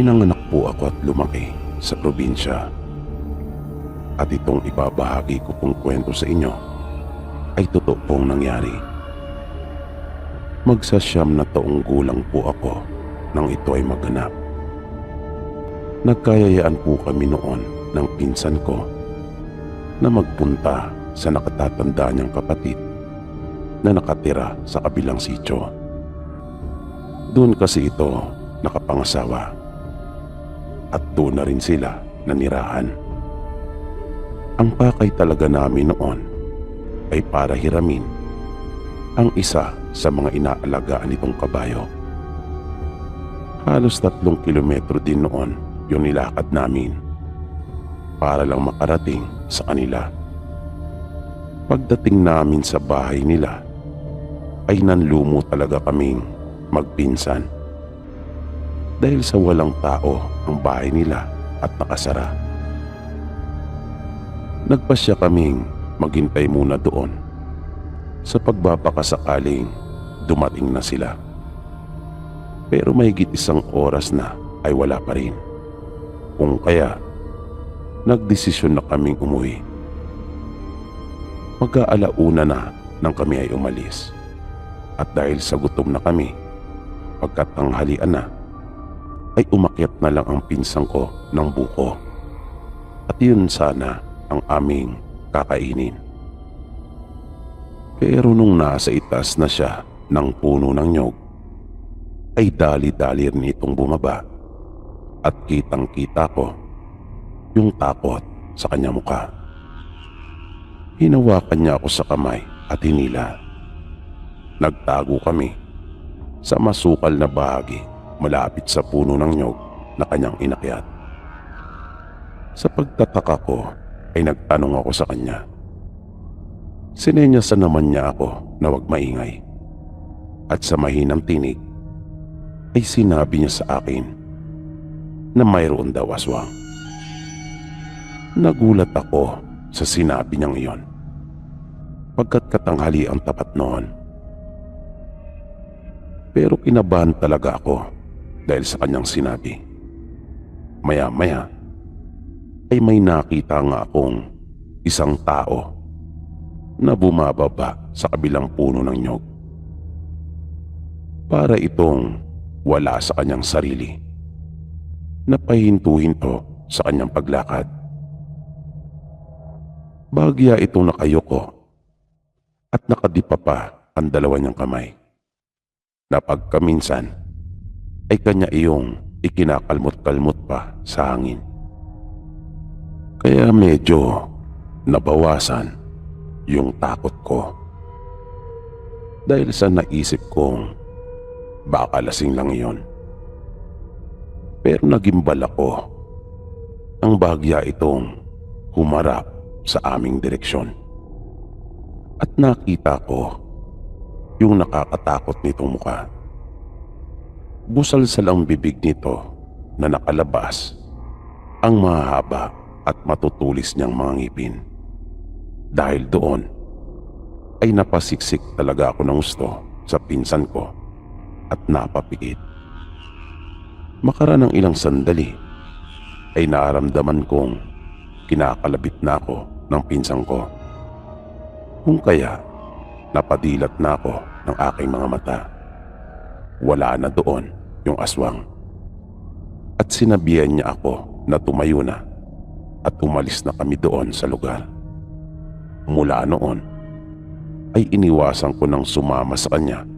Pinanganak po ako at lumaki sa probinsya. At itong ibabahagi ko pong kwento sa inyo ay totoo pong nangyari. Magsasyam na taong gulang po ako nang ito ay maganap. Nagkayayaan po kami noon ng pinsan ko na magpunta sa nakatatanda niyang kapatid na nakatira sa kabilang sityo. Doon kasi ito nakapangasawa at doon na rin sila nanirahan. Ang pakay talaga namin noon ay para hiramin ang isa sa mga inaalagaan nitong kabayo. Halos 3 kilometro din noon yung nilakad namin para lang makarating sa kanila. Pagdating namin sa bahay nila ay nanlumo talaga kaming magpinsan dahil sa walang tao ang bahay nila at nakasara. Nagpasya kaming maghintay muna doon sa pagbabakasakaling dumating na sila. Pero mahigit 1 oras na ay wala pa rin. Kung kaya, nagdesisyon na kaming umuwi. Mag-aalauna na nang kami ay umalis. At dahil sa gutom na kami, pagkatanghalian na, ay umakyat na lang ang pinsang ko ng buko. At yun sana ang aming kakainin. Pero nung nasa itas na siya ng puno ng nyog, ay dali-dali rin itong bumaba at kitang-kita ko yung takot sa kanya mukha. Hinawakan niya ako sa kamay at hinila. Nagtago kami sa masukal na bahagi malapit sa puno ng nyog na kanyang inakyat. Sa pagtataka ko ay nagtanong ako sa kanya. Sinenyasan naman niya ako na huwag maingay. At sa mahinang tinig ay sinabi niya sa akin na mayroon daw aswang. Nagulat ako sa sinabi niyang iyon pagkat katanghali ang tapat noon. Pero kinabahan talaga ako dahil sa kanyang sinabi. Maya-maya ay may nakita nga akong isang tao na bumababa sa kabilang puno ng nyog. Para itong wala sa kanyang sarili. Napahinto-hinto sa kanyang paglakad. Bahagya itong nakayuko at nakadipa pa ang 2 niyang kamay. Na pagkaminsan ay kanya iyong ikinakalmot-kalmot pa sa hangin. Kaya medyo nabawasan yung takot ko. Dahil sa naisip kong baka lasing lang iyon. Pero nagimbal ako ang bahagya itong humarap sa aming direksyon. At nakita ko yung nakakatakot nitong mukha. Busalsal ang bibig nito na nakalabas ang mahaba at matutulis niyang mga ngipin. Dahil doon ay napasiksik talaga ako ng gusto sa pinsan ko at napapikit. Makaraan ng ilang sandali ay naaramdaman kong kinakalabit na ako ng pinsan ko. Kung kaya napadilat na ako ng aking mga mata. Wala na doon yung aswang. At sinabihan niya ako na tumayo na at umalis na kami doon sa lugar. Mula noon ay iniwasan ko nang sumama sa kanya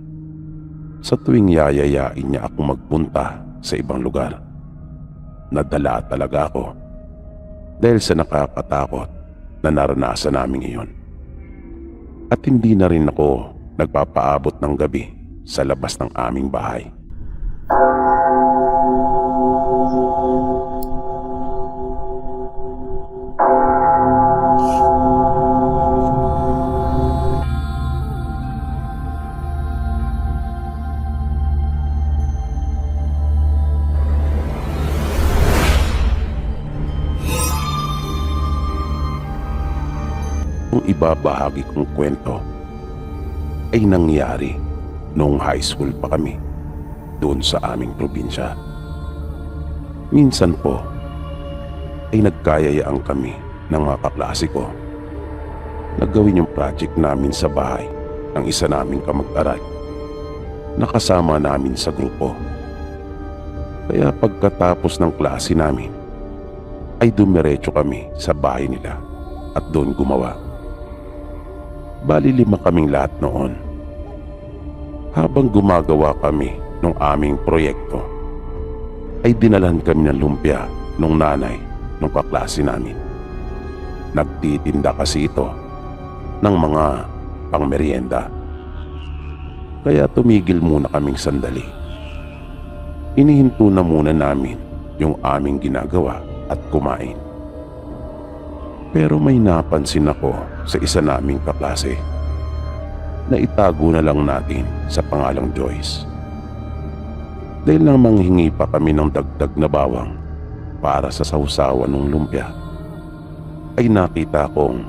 sa tuwing yayayain niya ako magpunta sa ibang lugar. Nadala talaga ako dahil sa nakakatakot na naranasan namin iyon. At hindi na rin ako nagpapaabot ng gabi sa labas ng aming bahay. Kung ibabahagi kong kwento ay nangyari noong high school pa kami doon sa aming probinsya. Minsan po ay nagkayayaan kami ng mga kaklase ko na gawin yung project namin sa bahay ng isa naming kamag-aral na kasama namin sa grupo. Kaya pagkatapos ng klase namin ay dumiretso kami sa bahay nila at doon gumawa. Bali 5 kaming lahat noon. Habang gumagawa kami ng aming proyekto ay dinalhan kami ng lumpia nung nanay ng kaklase namin. Nagtitinda kasi ito ng mga pangmeryenda. Kaya tumigil muna kaming sandali. Inihinto na muna namin yung aming ginagawa at kumain. Pero may napansin ako sa isa naming kaklase na itago na lang natin sa pangalang Joyce. Dahil nang manghingi pa kami ng dagdag na bawang para sa sausawan ng lumpia, ay nakita kong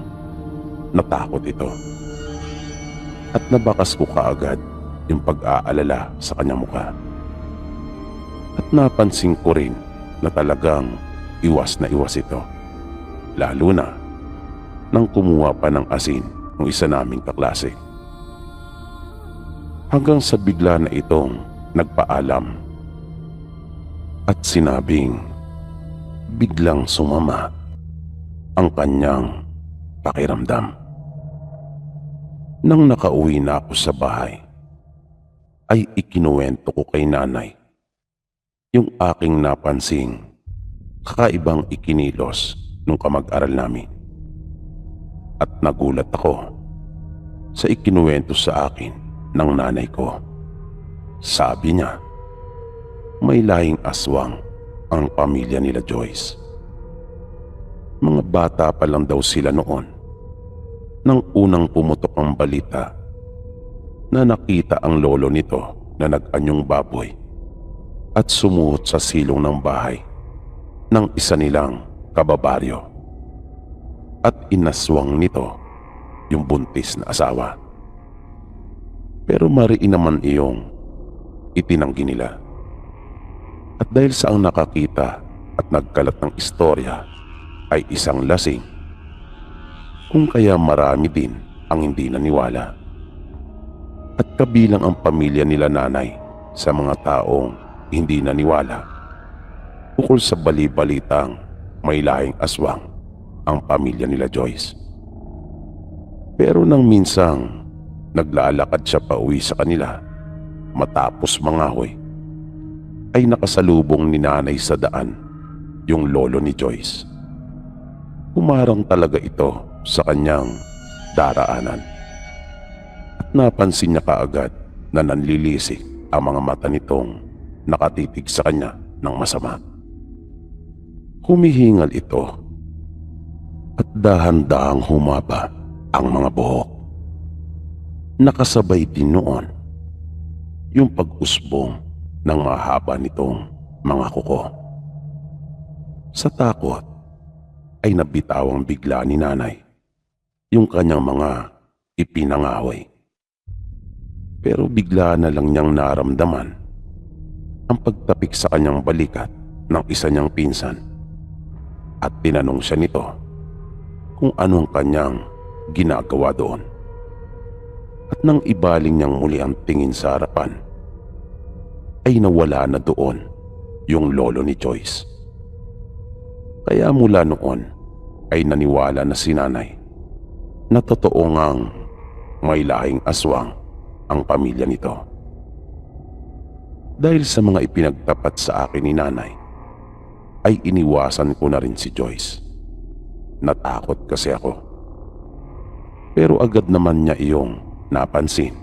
natakot ito. At nabakas ko kaagad yung pag-aalala sa kanyang mukha. At napansin ko rin na talagang iwas na iwas ito. Lalo na nang kumuha pa ng asin ng isa naming kaklase. Hanggang sa bigla na itong nagpaalam at sinabing biglang sumama ang kanyang pakiramdam. Nang nakauwi na ako sa bahay, ay ikinuwento ko kay nanay yung aking napansing kakaibang ikinilos nung kamag-aral namin. At nagulat ako sa ikinuwento sa akin ng nanay ko. Sabi niya, may lahing aswang ang pamilya nila Joyce. Mga bata pa lang daw sila noon nang unang pumutok ang balita na nakita ang lolo nito na nag-anyong baboy at sumuot sa silong ng bahay ng isa nilang kababaryo at inaswang nito yung buntis na asawa. Pero mariin naman iyong itinanggi nila. At dahil sa ang nakakita at nagkalat ng istorya ay isang lasing, kung kaya marami din ang hindi naniwala. At kabilang ang pamilya nila nanay sa mga taong hindi naniwala ukol sa bali-balitang may lahing aswang ang pamilya nila Joyce. Pero nang minsang naglalakad siya pa uwi sa kanila matapos mangahoy, ay nakasalubong ni nanay sa daan yung lolo ni Joyce. Humarang talaga ito sa kanyang daraanan. At napansin niya kaagad na nanlilisik ang mga mata nitong nakatitig sa kanya ng masama. Humihingal ito at dahan-dahang humaba ang mga buhok. Nakasabay din noon yung pag-usbong ng mahaba nitong mga kuko. Sa takot ay nabitawang bigla ni nanay yung kanyang mga ipinangahoy. Pero bigla na lang niyang naramdaman ang pagtapik sa kanyang balikat ng isa niyang pinsan at tinanong siya nito kung ano ang kanyang ginagawa doon. At nang ibaling niyang muli ang tingin sa harapan, ay nawala na doon yung lolo ni Joyce. Kaya mula noon ay naniwala na si nanay na totoo ngang may lahing aswang ang pamilya nito. Dahil sa mga ipinagtapat sa akin ni nanay, ay iniwasan ko na rin si Joyce. Natakot kasi ako. Pero agad naman niya iyong napansin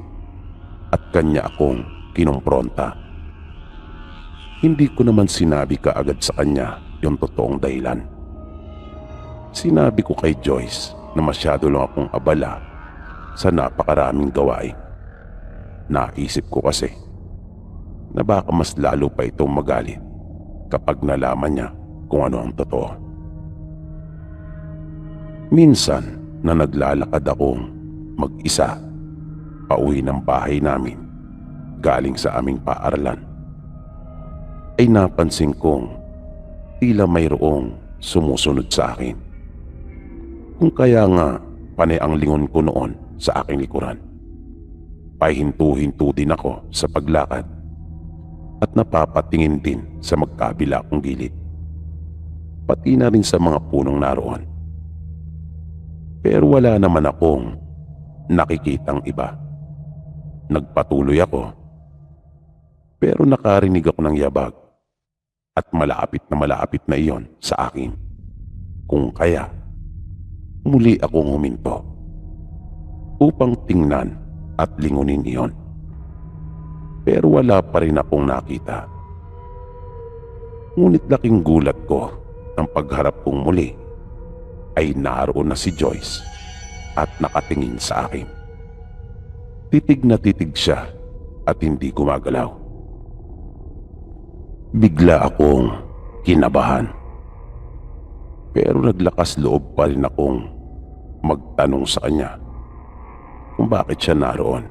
at kanya akong kinumpronta. Hindi ko naman sinabi kaagad sa kanya yung totoong dahilan. Sinabi ko kay Joyce na masyado lang akong abala sa napakaraming gawain. Naisip ko kasi na baka mas lalo pa itong magalit kapag nalaman niya kung ano ang totoo. Minsan na naglalakad akong mag-isa pauwi ng bahay namin galing sa aming paaralan, ay napansin kong tila mayroong sumusunod sa akin. Kung kaya nga panay ang lingon ko noon sa aking likuran. Pahinto-hinto din ako sa paglakad at napapatingin din sa magkabila kong gilid. Pati na rin sa mga punong naroon. Pero wala naman akong nakikitang iba. Nagpatuloy ako. Pero nakarinig ako ng yabag at malapit na iyon sa akin. Kung kaya, muli akong huminto upang tingnan at lingunin iyon. Pero wala pa rin akong nakita. Ngunit laking gulat ko ang pagharap kong muli ay naroon na si Joyce at nakatingin sa akin. Titig na titig siya at hindi gumagalaw. Bigla akong kinabahan. Pero naglakas loob pa rin akong magtanong sa kanya kung bakit siya naroon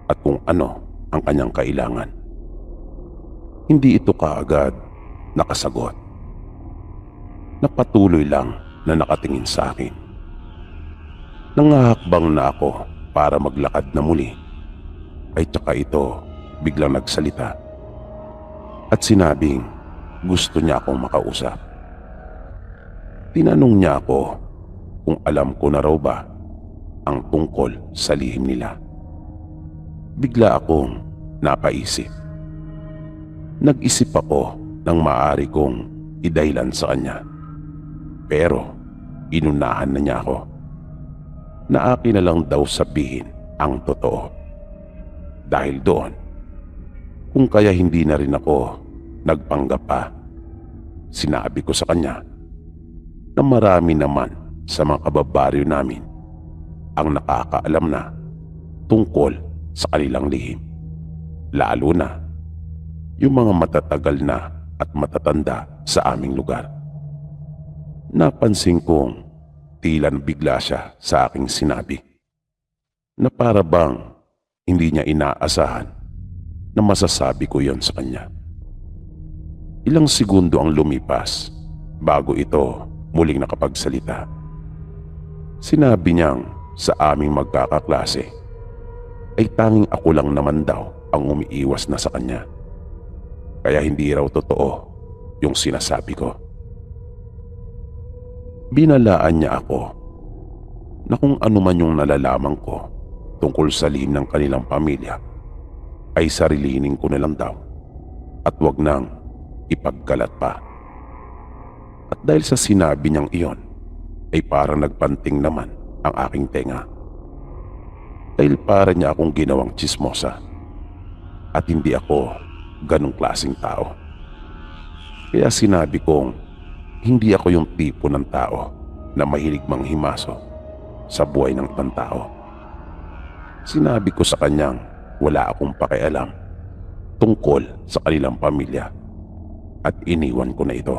at kung ano ang kanyang kailangan. Hindi ito kaagad nakasagot. Napatuloy lang na nakatingin sa akin. Nangahakbang na ako para maglakad na muli, ay tsaka ito biglang nagsalita at sinabing gusto niya akong makausap. Tinanong niya ako kung alam ko na raw ba ang tungkol sa lihim nila. Bigla akong napaisip. Nag-isip ako ng maaari kong idaylan sa kanya. Pero inunahan na niya ako na akin na lang daw sabihin ang totoo. Dahil doon, kung kaya hindi na rin ako nagpanggap pa, sinabi ko sa kanya na marami naman sa mga kababaryo namin ang nakakaalam na tungkol sa kanilang lihim. Lalo na yung mga matatagal na at matatanda sa aming lugar. Napansin kong tila bigla siya sa aking sinabi na para bang hindi niya inaasahan na masasabi ko yon sa kanya. Ilang segundo ang lumipas bago ito muling nakapagsalita. Sinabi niyang sa aming magkakaklase ay tanging ako lang naman daw ang umiiwas na sa kanya. Kaya hindi raw totoo yung sinasabi ko. Binalaan niya ako na kung ano man yung nalalaman ko tungkol sa lihim ng kanilang pamilya ay sarilinin ko na lang daw at wag nang ipagkalat pa. At dahil sa sinabi niyang iyon ay parang nagpanting naman ang aking tenga. Dahil para niya akong ginawang tsismosa at hindi ako ganong klaseng tao. Kaya sinabi kong hindi ako yung tipo ng tao na mahilig manghimaso sa buhay ng ibang tao. Sinabi ko sa kanyang wala akong pakialam tungkol sa kanilang pamilya at iniwan ko na ito.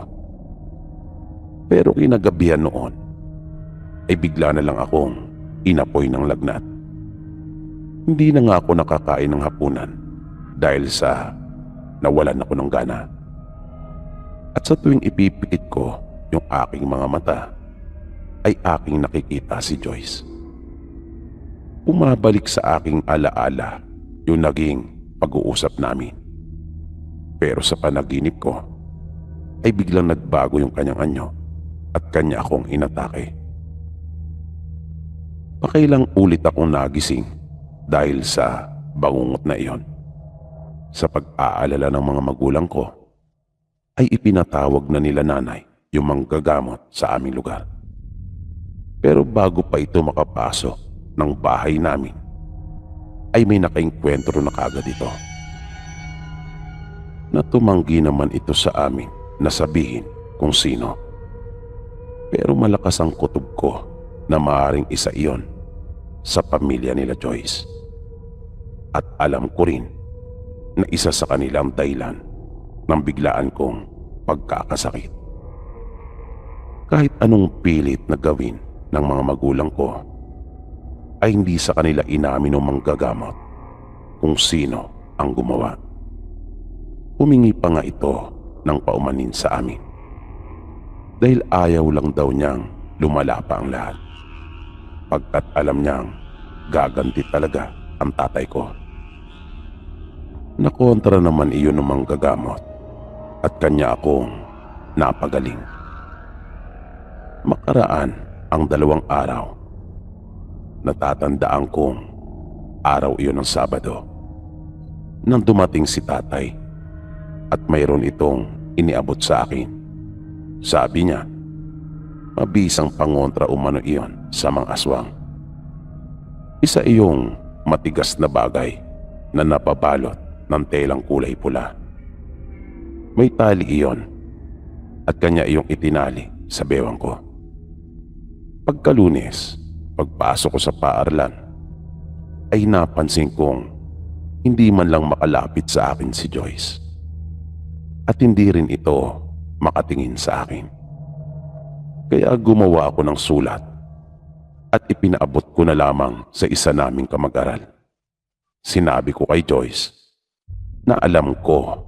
Pero kinagabihan noon ay bigla na lang akong inapoy ng lagnat. Hindi na nga ako nakakain ng hapunan dahil sa nawalan ako ng gana. At sa tuwing ipipikit ko yung aking mga mata, ay aking nakikita si Joyce. Umabalik sa aking alaala yung naging pag-uusap namin. Pero sa panaginip ko, ay biglang nagbago yung kanyang anyo at kanya akong inatake. Pakailang ulit akong nagising dahil sa bangungot na iyon. Sa pag-aalala ng mga magulang ko, ay ipinatawag na nila nanay yung manggagamot sa aming lugar. Pero bago pa ito makapasok ng bahay namin, ay may nakaengkwentro na kagad ito. Natumanggi naman ito sa amin na sabihin kung sino. Pero malakas ang kutob ko na maaaring isa iyon sa pamilya nila Joyce. At alam ko rin na isa sa kanilang dahilan ng biglaan kong pagkakasakit. Kahit anong pilit na gawin ng mga magulang ko, ay hindi sa kanila inamin ng manggagamot kung sino ang gumawa. Humingi pa nga ito ng paumanin sa amin dahil ayaw lang daw niyang lumala pa ang lahat. Pagkat alam niyang gaganti talaga ang tatay ko. Nakontra naman iyon ng manggagamot at kanya akong napagaling. Makaraan ang 2 araw. Natatandaan kong araw iyon ng Sabado nang dumating si tatay at mayroon itong iniabot sa akin. Sabi niya, mabisang pangontra umano iyon sa mga aswang. Isa iyong matigas na bagay na napabalot ng telang kulay pula. May tali iyon at kanya iyong itinali sa bewang ko. Pagka-Lunes, pagpasok ko sa paaralan, ay napansin kong hindi man lang makalapit sa akin si Joyce. At hindi rin ito makatingin sa akin. Kaya gumawa ako ng sulat at ipinaabot ko na lamang sa isa naming kamag-aral. Sinabi ko kay Joyce na alam ko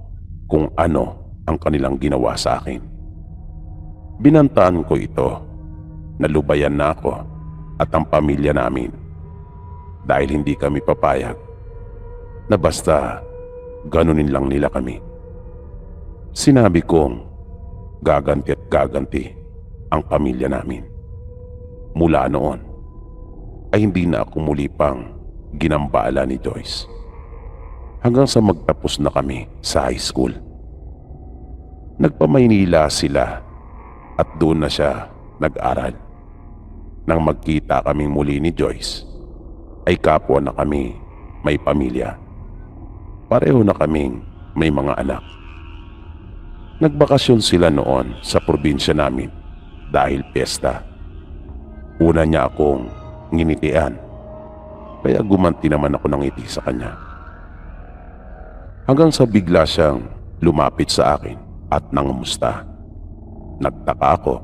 kung ano ang kanilang ginawa sa akin. Binantaan ko ito na lubayan na ako at ang pamilya namin dahil hindi kami papayag na basta ganunin lang nila kami. Sinabi kong gaganti at gaganti ang pamilya namin. Mula noon ay hindi na ako muli pang ginambala ni Joyce hanggang sa magtapos na kami sa high school. Nagpa-Maynila sila at doon na siya nag-aral. Nang magkita kaming muli ni Joyce, ay kapwa na kami may pamilya. Pareho na kaming may mga anak. Nagbakasyon sila noon sa probinsya namin dahil piyesta. Una niya akong nginitian, kaya gumanti naman ako ng ngiti sa kanya. Hanggang sa bigla siyang lumapit sa akin at nangamusta. Nagtaka ako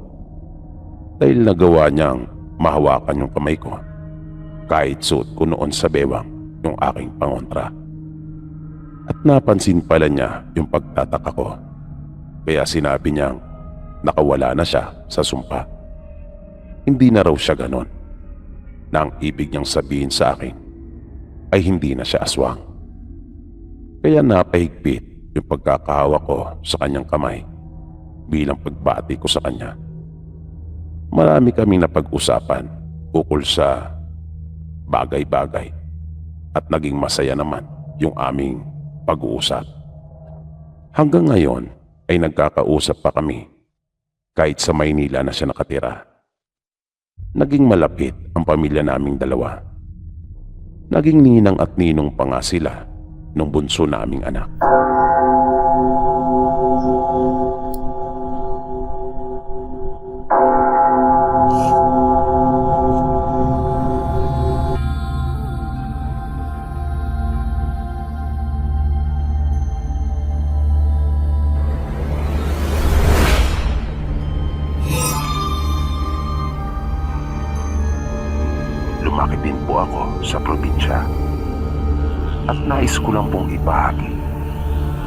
dahil nagawa niyang mahawakan yung kamay ko kahit suot ko noon sa bewang yung aking pangontra. At napansin pala niya yung pagtataka ko, kaya sinabi niyang nakawala na siya sa sumpa. Hindi na raw siya ganon, na ang ibig niyang sabihin sa akin ay hindi na siya aswang. Kaya napahigpit yung pagkakahawak ko sa kanyang kamay bilang pagbati ko sa kanya. Marami kaming napag-usapan ukol sa bagay-bagay at naging masaya naman yung aming pag-uusap. Hanggang ngayon ay nagkakausap pa kami kahit sa Maynila na siya nakatira. Naging malapit ang pamilya naming dalawa. Naging ninang at ninong pa nga sila nung bunso naming anak. Lumaki din po ako sa probinsya at nais ko lang pong ibahagi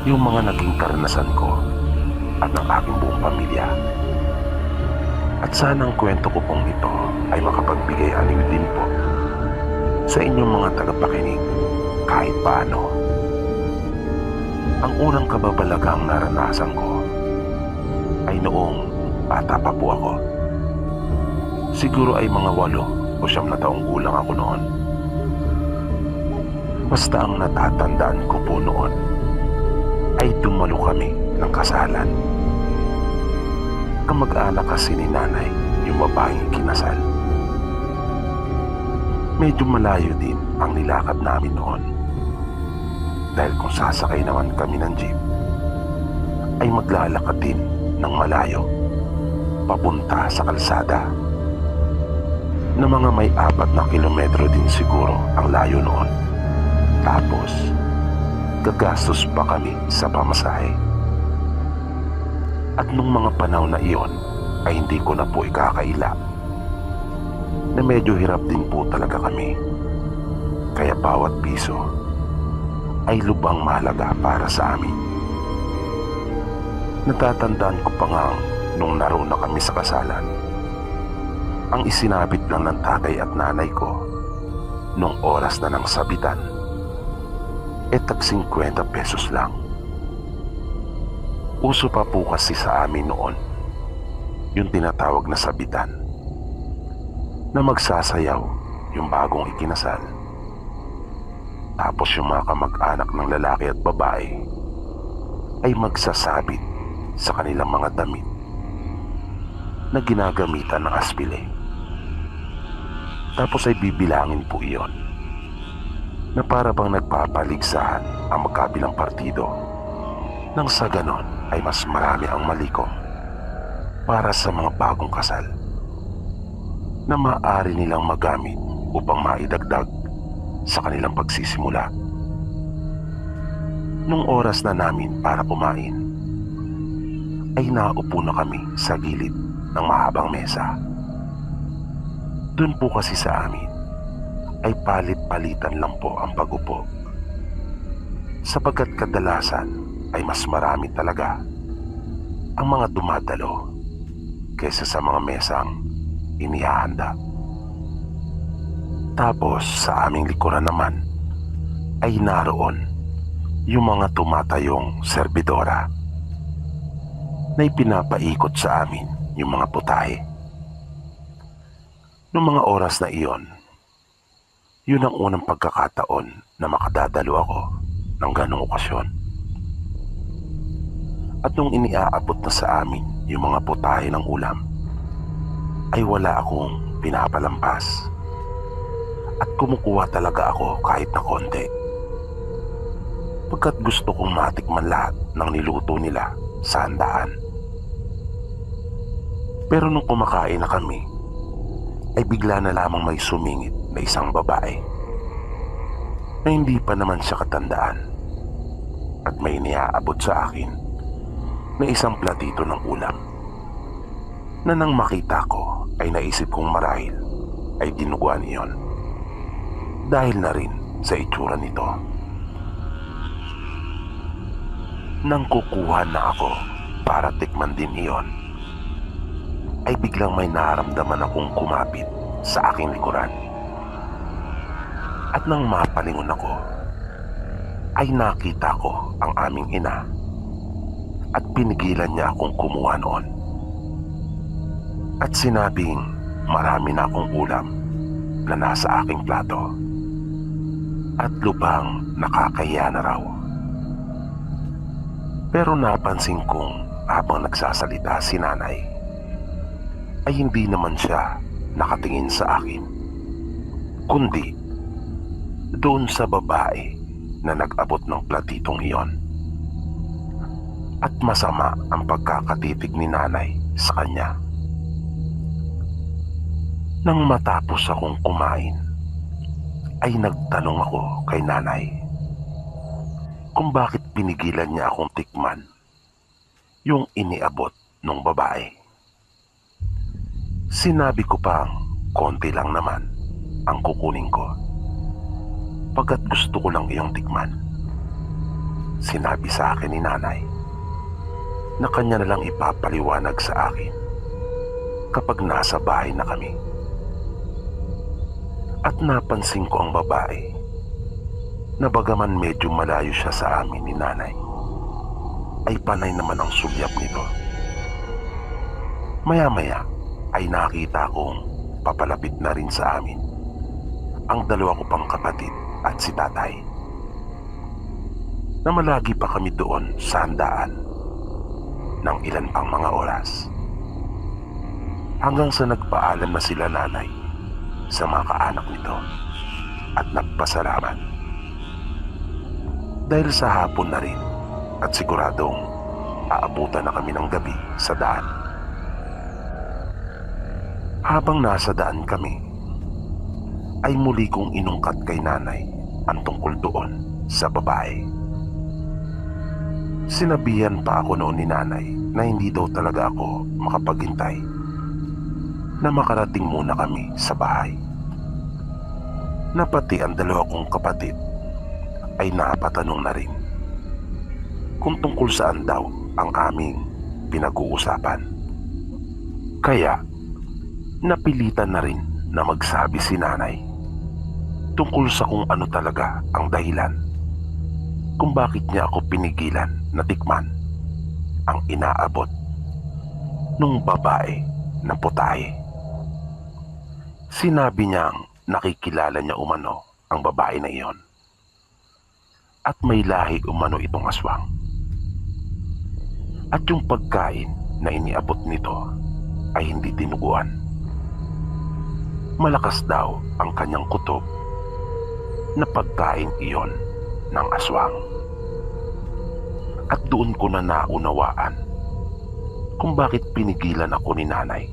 yung mga naging karanasan ko at ng aking buong pamilya. At sana ang kwento ko pong ito ay makapagbigay aliw din po sa inyong mga tagapakinig kahit paano. Ang unang kababalagang naranasan ko ay noong bata pa po ako. Siguro ay mga 8 o 9 na taong gulang ako noon. Basta ang natatandaan ko po noon ay dumalo kami ng kasalan. Kamag-anak kasi ni nanay yung babaeng kinasal. Medyo malayo din ang nilakad namin noon. Dahil kung sasakay naman kami ng jeep, ay maglalakad din ng malayo papunta sa kalsada na mga may 4 na kilometro din siguro ang layo noon. Tapos gagastos pa kami sa pamasahe. At nung mga panahon na iyon ay hindi ko na po ikakaila na medyo hirap din po talaga kami. Kaya bawat piso ay lubhang mahalaga para sa amin. Natatandaan ko pa nga nung naroon na kami sa kasalan, ang isinabit lang ng tatay at nanay ko nung oras na ng sabitan tag 50 pesos lang. Uso pa po kasi sa amin noon yung tinatawag na sabitan, na magsasayaw yung bagong ikinasal. Tapos yung mga kamag-anak ng lalaki at babae ay magsasabit sa kanilang mga damit na ginagamitan ng aspile. Tapos ay bibilangin po iyon, na para bang nagpapaligsahan ang magkabilang partido, nang sa ganon ay mas marami ang malikom para sa mga bagong kasal na maaari nilang magamit upang maidagdag sa kanilang pagsisimula. Nung oras na namin para kumain, ay naupo na kami sa gilid ng mahabang mesa. Doon po kasi sa amin ay palit-palitan lang po ang pagupo, sapagkat kadalasan ay mas marami talaga ang mga dumadalo kaysa sa mga mesang inihahanda. Tapos sa aming likuran naman ay naroon yung mga tumatayong serbidora na ipinapaikot sa amin yung mga putahe. Noong mga oras na iyon, yun ang unang pagkakataon na makadadalo ako ng ganong okasyon. At nung iniaabot na sa amin yung mga putahe ng ulam, ay wala akong pinapalampas. At kumukuha talaga ako kahit na konti, pagkat gusto kong matikman lahat ng niluto nila sa handaan. Pero nung kumakain na kami, ay bigla na lamang may sumingit na isang babae na hindi pa naman siya katandaan, at may iniaabot sa akin na isang platito ng ulam na nang makita ko ay naisip kong marahil ay dinuguan iyon, dahil na rin sa itsura nito. Nang kukuha na ako para tikman din iyon, ay biglang may naramdaman akong kumapit sa aking likuran. At nang mapalingon ako, ay nakita ko ang aming ina at pinigilan niya akong kumuha noon. At sinabing marami na akong ulam na nasa aking plato at lubhang nakakahiya na raw. Pero napansin kong habang nagsasalita si nanay ay hindi naman siya nakatingin sa akin, kundi doon sa babae na nag-abot ng platitong iyon. At masama ang pagkakatitig ni nanay sa kanya. Nang matapos akong kumain, ay nagtanong ako kay nanay kung bakit pinigilan niya akong tikman yung iniabot ng babae. Sinabi ko pang konti lang naman ang kukunin ko, pagkat gusto ko lang iyong tikman. Sinabi sa akin ni nanay na kanya na lang ipapaliwanag sa akin kapag nasa bahay na kami. At napansin ko ang babae na bagaman medyo malayo siya sa amin ni nanay, ay panay naman ang sulyap nito. Maya-maya ay nakita kong papalapit na rin sa amin ang dalawa ko pang kapatid at si tatay, na malagi pa kami doon sa handaan ng ilan pang mga oras, hanggang sa nagpaalam na sila nanay sa mga kaanak nito at nagpasalamat dahil sa hapon na rin at siguradong aabutan na kami ng gabi sa daan. Habang nasa daan kami, ay muli kong inungkat kay nanay ang tungkol doon sa babae. Sinabihan pa ako noon ni nanay na hindi daw talaga ako makapaghintay, na makarating muna kami sa bahay, na pati ang dalawa kong kapatid ay napatanong na rin kung tungkol saan daw ang aming pinag-uusapan. Kaya napilitan na rin na magsabi si nanay tungkol sa kung ano talaga ang dahilan kung bakit niya ako pinigilan na tikman ang inaabot nung babae na putahe. Sinabi niyang nakikilala niya umano ang babae na iyon at may lahi umano itong aswang. At yung pagkain na iniabot nito ay hindi tinuguan. Malakas daw ang kanyang kutob na pagkain iyon ng aswang. At doon ko na naunawaan kung bakit pinigilan ako ni nanay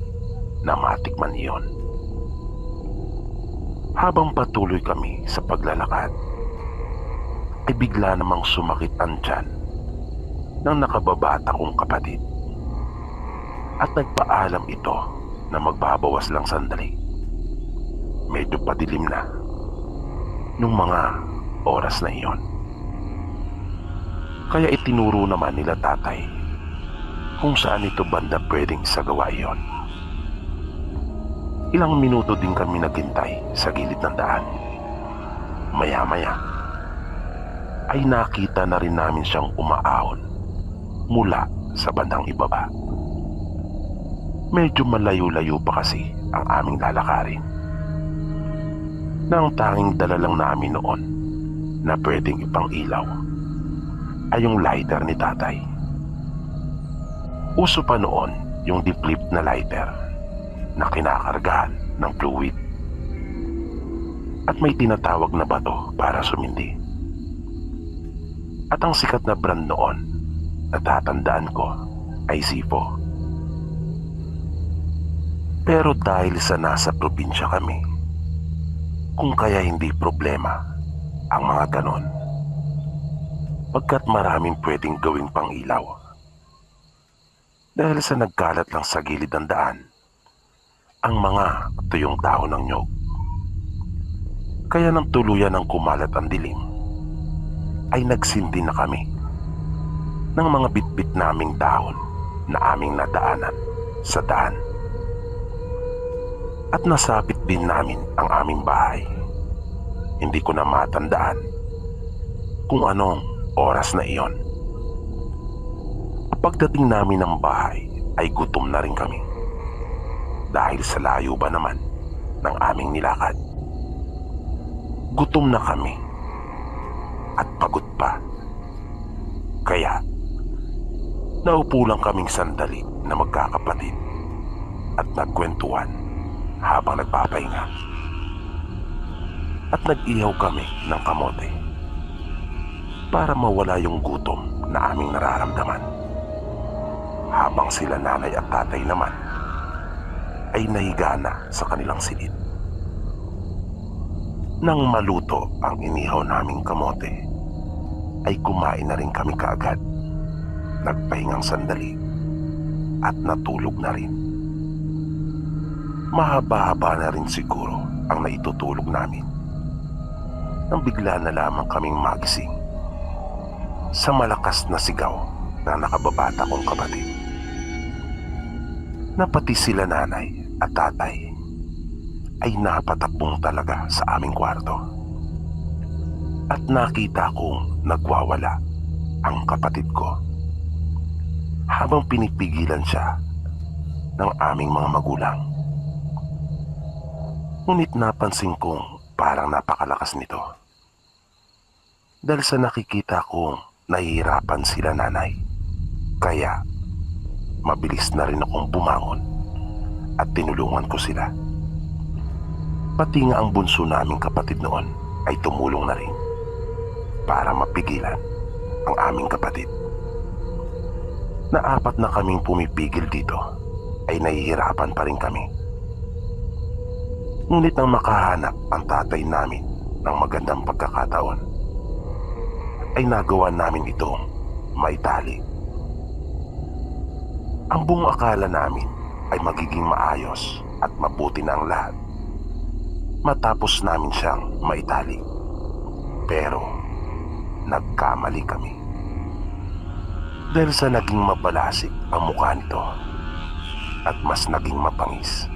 na matikman iyon. Habang patuloy kami sa paglalakad, ay bigla namang sumakit ang tiyan ng nakababata kong kapatid. At nagpaalam ito na magbabawas lang sandali. Medyo padilim na nung mga oras na iyon. Kaya itinuro naman nila tatay kung saan ito banda pwedeng isagawa iyon. Ilang minuto din kami naghintay sa gilid ng daan. Maya-maya ay nakita na rin namin siyang umaahon mula sa bandang ibaba. Medyo malayo-layo pa kasi ang aming lalakarin. Nang tanging dala lang namin noon na pwedeng ipang ilaw ay yung lighter ni tatay. Uso pa noon yung deep-lip na lighter na kinakargahan ng fluid at may tinatawag na bato para sumindi. At ang sikat na brand noon na tatandaan ko ay Zippo. Pero dahil sa nasa probinsya kami, kung kaya hindi problema ang mga ganon, pagkat maraming pwedeng gawing pang ilaw. Dahil sa nagkalat lang sa gilid ng daan ang mga tuyong dahon ng nyog. Kaya nang tuluyan ng kumalat ang dilim, ay nagsindi na kami ng mga bitbit naming dahon na aming nadaanan sa daan. At nasapit din namin ang aming bahay. Hindi ko na matandaan kung anong oras na iyon. Pagdating namin ng bahay ay gutom na rin kami dahil sa layo ba naman ng aming nilakad. Gutom na kami at pagod pa. Kaya naupo lang kaming sandali na magkakapatid at nagkwentuhan habang nagpapahinga. At nag-ihaw kami ng kamote para mawala yung gutom na aming nararamdaman. Habang sila nanay at tatay naman ay nahiga na sa kanilang silid. Nang maluto ang inihaw naming kamote, ay kumain na rin kami kaagad. Nagpahingang sandali at natulog na rin. Mahaba-haba na rin siguro ang naitutulog namin nang bigla na lamang kaming magising sa malakas na sigaw ng nakababata kong kapatid. Na pati sila nanay at tatay ay napatakbong talaga sa aming kwarto. At nakita kong nagwawala ang kapatid ko habang pinipigilan siya ng aming mga magulang. Ngunit napansin kong parang napakalakas nito. Dahil sa nakikita kong nahihirapan sila nanay. Kaya mabilis na rin akong bumangon at tinulungan ko sila. Pati nga ang bunso naming kapatid noon ay tumulong na rin para mapigilan ang aming kapatid. Na apat na kaming pumipigil dito ay nahihirapan pa rin kami. Ngunit nang makahanap ang tatay namin ng magandang pagkakataon, ay nagawa namin itong maitali. Ang buong akala namin ay magiging maayos at mabuti na ang lahat matapos namin siyang maitali. Pero nagkamali kami. Dahil sa naging mabalasik ang mukha nito at mas naging mapangis.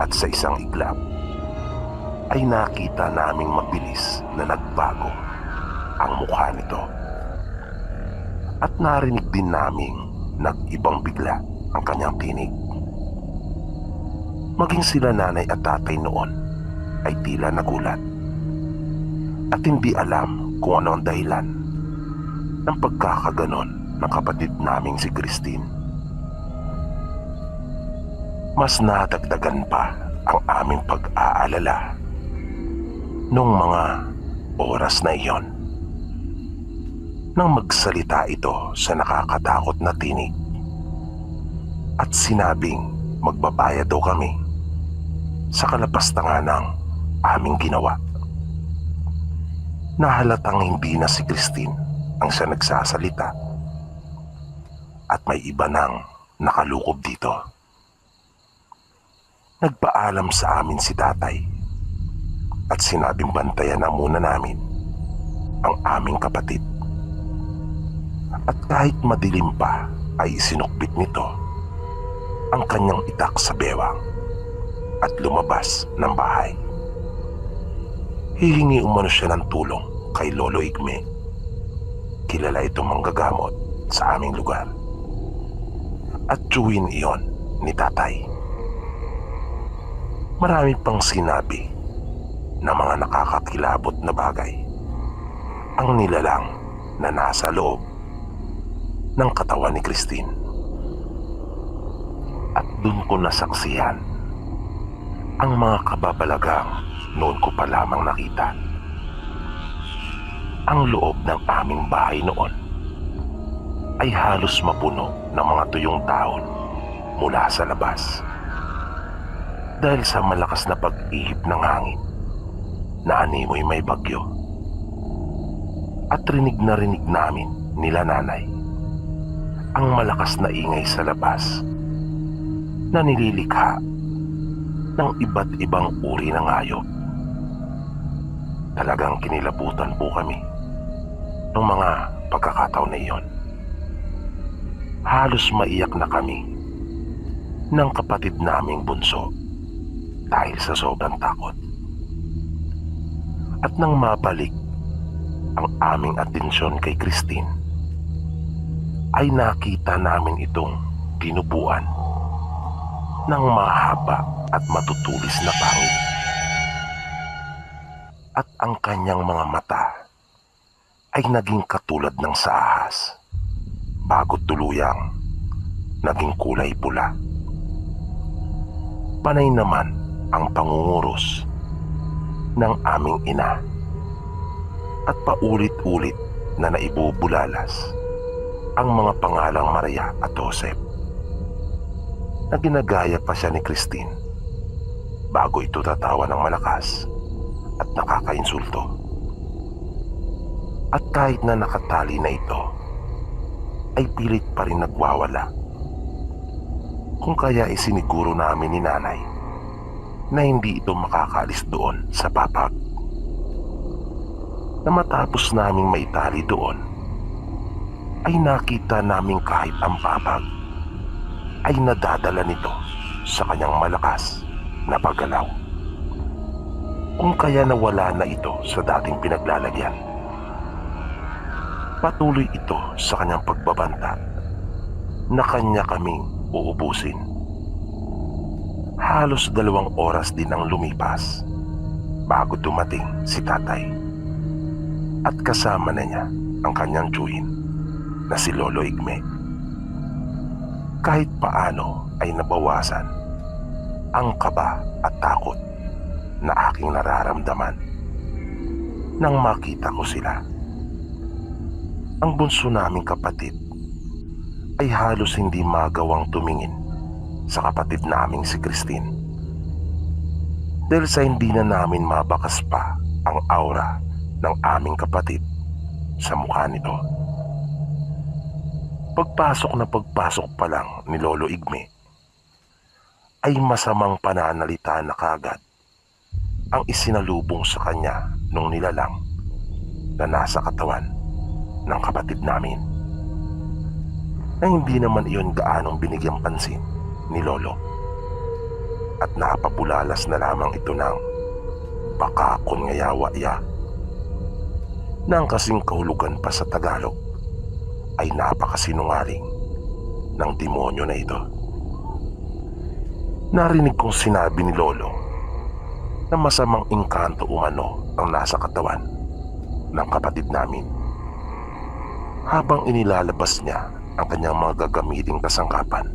At sa isang iglap ay nakita naming mabilis na nagbago ang mukha nito. At narinig din naming nag-ibang bigla ang kanyang tinig. Maging sila nanay at tatay noon ay tila nagulat at hindi alam kung ano ang dahilan ng pagkakaganon ng kapatid naming si Christine. Mas nadagdagan pa ang aming pag-aalala nung mga oras na iyon nang magsalita ito sa nakakatakot na tinig at sinabing magbabayad daw kami sa kalapastangan ng aming ginawa. Nahalatang hindi na si Christine ang siya nagsasalita at may iba nang nakalukob dito. Nagpaalam sa amin si tatay at sinabing bantayan na muna namin ang aming kapatid. At kahit madilim pa ay isinukbit nito ang kanyang itak sa bewang at lumabas ng bahay. Hihingi umano siya ng tulong kay Lolo Igme. Kilala itong manggagamot sa aming lugar. At tiyuhin iyon ni tatay. Marami pang sinabi na mga nakakakilabot na bagay ang nilalang na nasa loob ng katawan ni Christine. At dun ko nasaksihan ang mga kababalagang noon ko pa lamang nakita. Ang loob ng aming bahay noon ay halos mapuno ng mga tuyong dahon mula sa labas dahil sa malakas na pag-ihip ng hangin na animoy may bagyo. At rinig namin nila nanay ang malakas na ingay sa labas na nililikha ng iba't ibang uri ng hayop. Talagang kinilabutan po kami ng mga pagkakataon na iyon. Halos maiyak na kami ng kapatid naming bunso dahil sa sobrang takot. At nang mabalik ang aming atensyon kay Christine, ay nakita namin itong tinubuan ng mahaba at matutulis na pangil. At ang kanyang mga mata ay naging katulad ng sa ahas bago tuluyang naging kulay pula. Panay naman ang pangunguros ng aming ina at paulit-ulit na naibubulalas ang mga pangalang Maria at Joseph na ginagaya pa siya ni Christine bago ito tatawa ng malakas at nakakainsulto. At kahit na nakatali na ito ay pilit pa rin nagwawala. Kung kaya isiniguro namin ni nanay na hindi ito makakaalis doon sa papag. Na matapos naming maitali doon ay nakita namin kahit ang papag ay nadadala nito sa kanyang malakas na paggalaw. Kung kaya nawala na ito sa dating pinaglalagyan. Patuloy ito sa kanyang pagbabanta na kanya kaming uubusin. Halos 2 oras din ang lumipas bago dumating si tatay. At kasama na niya ang kanyang tiyuhin na si Lolo Igme. Kahit paano ay nabawasan ang kaba at takot na aking nararamdaman nang makita ko sila. Ang bunso naming kapatid ay halos hindi magawang tumingin sa kapatid naming si Christine dahil sa hindi na namin mabakas pa ang aura ng aming kapatid sa mukha nito. Pagpasok pa lang ni Lolo Igme ay masamang pananalita na kagad ang isinalubong sa kanya nung nilalang na nasa katawan ng kapatid namin, na hindi naman iyon gaanong binigyang pansin ni Lolo. At napabulalas na lamang ito ng pakakon ngayawa ya. Nang kasing kahulugan pa sa Tagalog ay napakasinungaling ng demonyo na ito. Narinig kong sinabi ni Lolo na masamang engkanto umano ang nasa katawan ng kapatid namin habang inilalabas niya ang kanyang mga gagamiting kasangkapan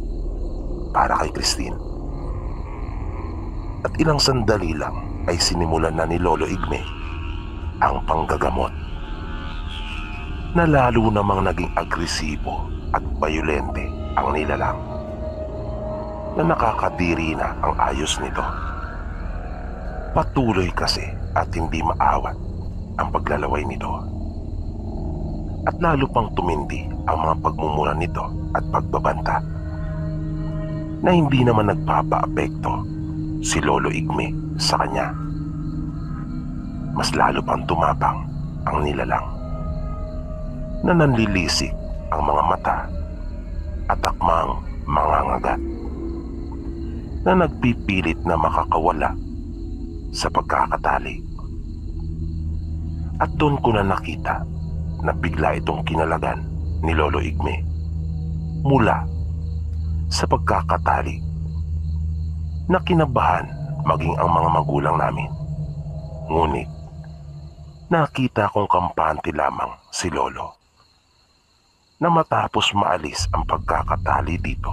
para kay Christine. At ilang sandali lang ay sinimulan na ni Lolo Igme ang panggagamot, na lalo namang naging agresibo at bayolente ang nilalang, na nakakadiri na ang ayos nito. Patuloy kasi at hindi maawat ang paglalaway nito. At lalo pang tumindi ang mga pagmumura nito at pagbabanta, na hindi naman nagpapaapekto si Lolo Igme sa kanya. Mas lalo pang tumapang ang nilalang, na nanlilisik ang mga mata at akmang mangangagat, na nagpipilit na makakawala sa pagkakatali. At doon ko na nakita na bigla itong kinalagan ni Lolo Igme mula sa pagkakatali, na kinabahan maging ang mga magulang namin. Ngunit nakita kong kampante lamang si Lolo, na matapos maalis ang pagkakatali dito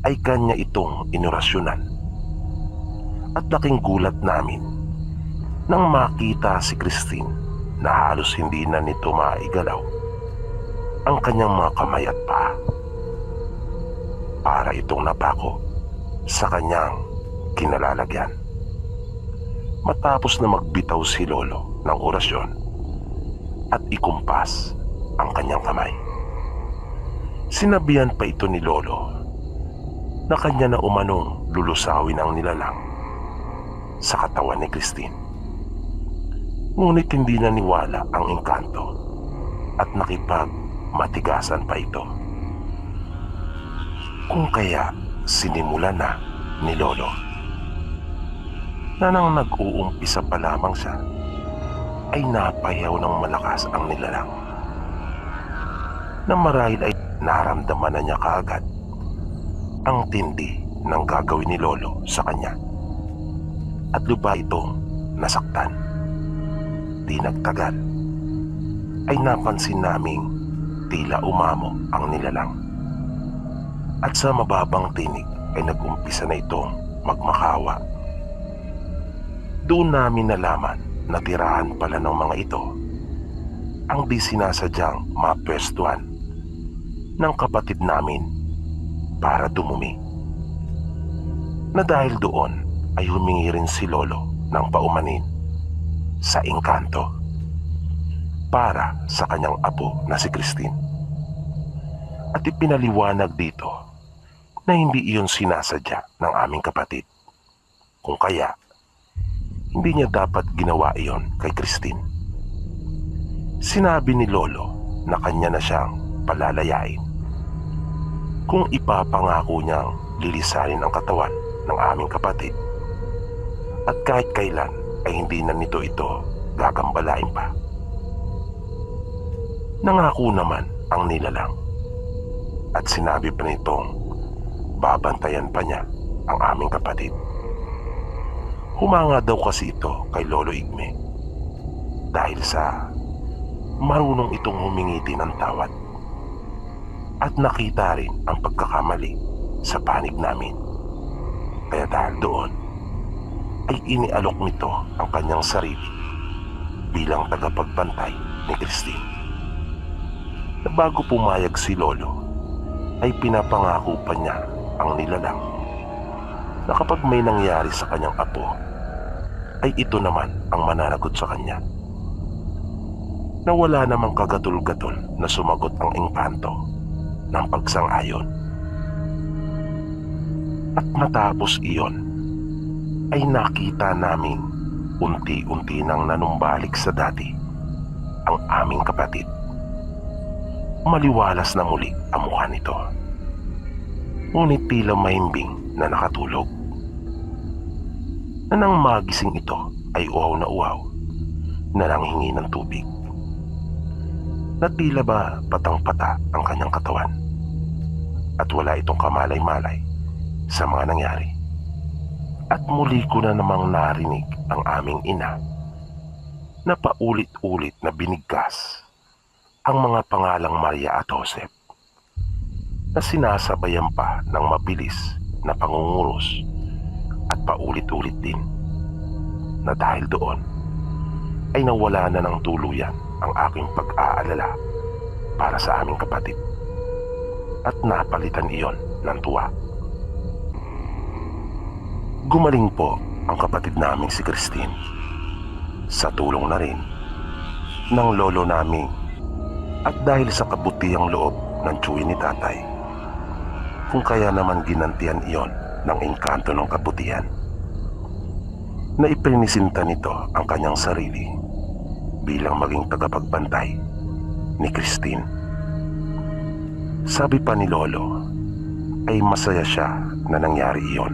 ay kanya itong inorasyonan. At laking gulat namin nang makita si Christine na halos hindi na nito maigalaw ang kanyang mga kamay at paa. Para itong napako sa kanyang kinalalagyan. Matapos na magbitaw si Lolo ng orasyon at ikumpas ang kanyang kamay, sinabihan pa ito ni Lolo na kanya na umanong lulusawin ang nilalang sa katawan ni Christine. Ngunit hindi naniwala ang engkanto at nakipagmatigasan pa ito. Kung kaya sinimula na ni Lolo na nang nag-uumpisa pa lamang siya ay napayaw ng malakas ang nilalang, na marahil ay naramdaman na niya kaagad ang tindi ng gagawin ni Lolo sa kanya, at luba itong nasaktan. Di nagtagal ay napansin naming tila umamo ang nilalang, at sa mababang tinig ay nag-umpisa na itong magmakawa. Doon namin nalaman na tirahan pala ng mga ito ang di sinasadyang mapwestuhan ng kapatid namin para dumumi, na dahil doon ay humingi rin si Lolo ng paumanin sa engkanto para sa kanyang apo na si Christine. At ipinaliwanag dito na hindi iyon sinasadya ng aming kapatid, kung kaya hindi niya dapat ginawa iyon kay Christine. Sinabi ni Lolo na kanya na siyang palalayain kung ipapangako niyang lilisanin ang katawan ng aming kapatid, at kahit kailan ay hindi na nito ito gagambalain pa. Nangako naman ang nilalang at sinabi pa nitong babantayan pa niya ang aming kapatid. Humanga daw kasi ito kay Lolo Igme dahil sa marunong itong humingi din ng tawad, at nakita rin ang pagkakamali sa panig namin. Kaya dahil doon ay inialok nito ang kanyang sarili bilang tagapagbantay ni Christine, na bago pumayag si Lolo ay pinapangako pa niya ang nilalang na kapag may nangyari sa kanyang apo ay ito naman ang mananagot sa kanya, na wala namang kagatol-gatol na sumagot ang engkanto ng pagsang-ayon. At matapos iyon ay nakita namin unti-unti nang nanumbalik sa dati ang aming kapatid. Maliwalas na muli ang mukha nito, ngunit tila mahimbing na nakatulog. Na nang magising ito ay uhaw na nanghingi ng tubig. Na tila ba patang-pata ang kanyang katawan at wala itong kamalay-malay sa mga nangyari. At muli ko na namang narinig ang aming ina na paulit-ulit na binigkas ang mga pangalang Maria at Joseph na sinasabayan pa ng mabilis na pangunguros at paulit-ulit din na dahil doon ay nawala na ng tuluyan ang aking pag-aalala para sa aming kapatid at napalitan iyon ng tuwa. Gumaling po ang kapatid naming si Christine sa tulong na rin ng lolo namin at dahil sa kabutihang loob ng tsuwi ni tatay, kung kaya naman ginantihan iyon ng engkanto ng kabutihan na iprinisinta nito ang kanyang sarili bilang maging tagapagbantay ni Christine. Sabi pa ni lolo ay masaya siya na nangyari iyon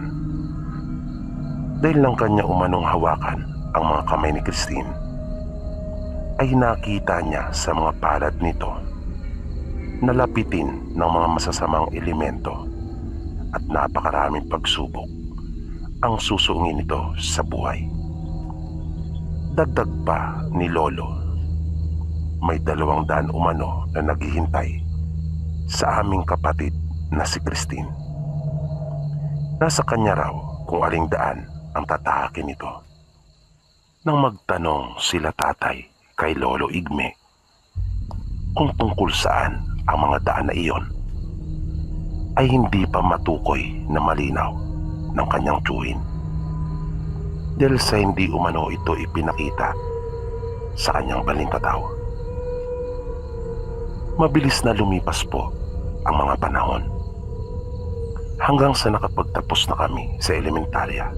dahil ng kanya umanong hawakan ang mga kamay ni Christine ay nakita niya sa mga palad nito na lapitin ng mga masasamang elemento at napakaraming pagsubok ang susungin nito sa buhay. Dagdag pa ni lolo, may 200 umano na naghihintay sa aming kapatid na si Christine. Nasa kanya raw kung aling daan ang tatahakin nito. Nang magtanong sila tatay kay Lolo Igme kung tungkol saan ang mga daan na iyon, ay hindi pa matukoy na malinaw ng kanyang tsuhin dahil sa hindi umano ito ipinakita sa kanyang balintataw. Mabilis na lumipas po ang mga panahon hanggang sa nakapagtapos na kami sa elementarya